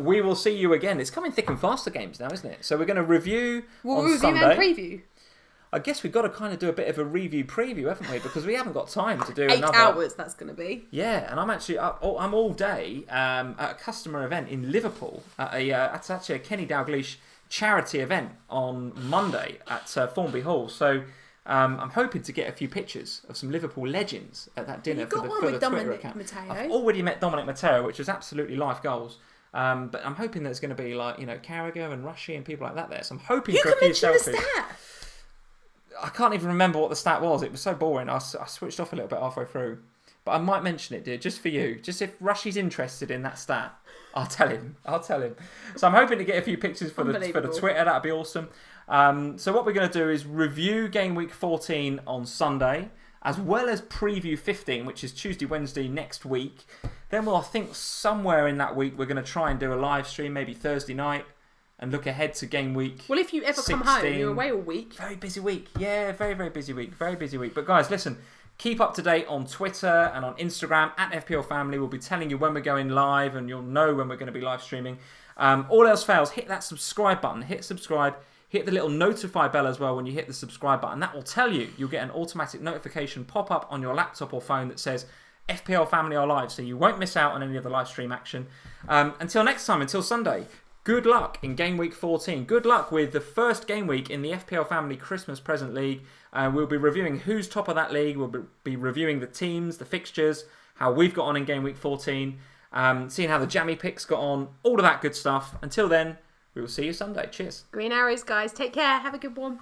We will see you again. It's coming thick and fast, the games now, isn't it? So we're going to review on Sunday. And preview. I guess we've got to kind of do a bit of a review preview, haven't we? Because we haven't got time to do 8 hours, that's going to be. Yeah, and I'm actually I'm all day at a customer event in Liverpool. It's actually a Kenny Dalglish charity event on Monday at Formby Hall. So I'm hoping to get a few pictures of some Liverpool legends at that dinner for the Twitter account. Matteo. I've already met Dominic Matteo, which was absolutely life goals. But I'm hoping there's going to be like, Carragher and Rushy and people like that there. So I'm hoping you for a few selfies. You can mention the stat. I can't even remember what the stat was. It was so boring. I switched off a little bit halfway through. But I might mention it, dear, just for you. Just if Rushy's interested in that stat, I'll tell him. So I'm hoping to get a few pictures for the Twitter. That'd be awesome. So what we're going to do is review Game Week 14 on Sunday, as well as preview 15, which is Tuesday, Wednesday next week. Then I think somewhere in that week, we're going to try and do a live stream, maybe Thursday night, and look ahead to Game Week. Well, if you ever 16. come home, you're away all week. Very busy week. Yeah, very, very busy week. Very busy week. But guys, listen, keep up to date on Twitter and on Instagram at FPL Family. We'll be telling you when we're going live, and you'll know when we're going to be live streaming. All else fails, hit that subscribe button. Hit subscribe. Hit the little notify bell as well when you hit the subscribe button. That will tell you. You'll get an automatic notification pop up on your laptop or phone that says FPL Family are live, so you won't miss out on any of the live stream action. Until next time, until Sunday, good luck in Game Week 14. Good luck with the first game week in the FPL Family Christmas Present League. We'll be reviewing who's top of that league. We'll be reviewing the teams, the fixtures, how we've got on in Game Week 14, seeing how the jammy picks got on, all of that good stuff. Until then, we will see you Sunday. Cheers. Green arrows, guys. Take care. Have a good one.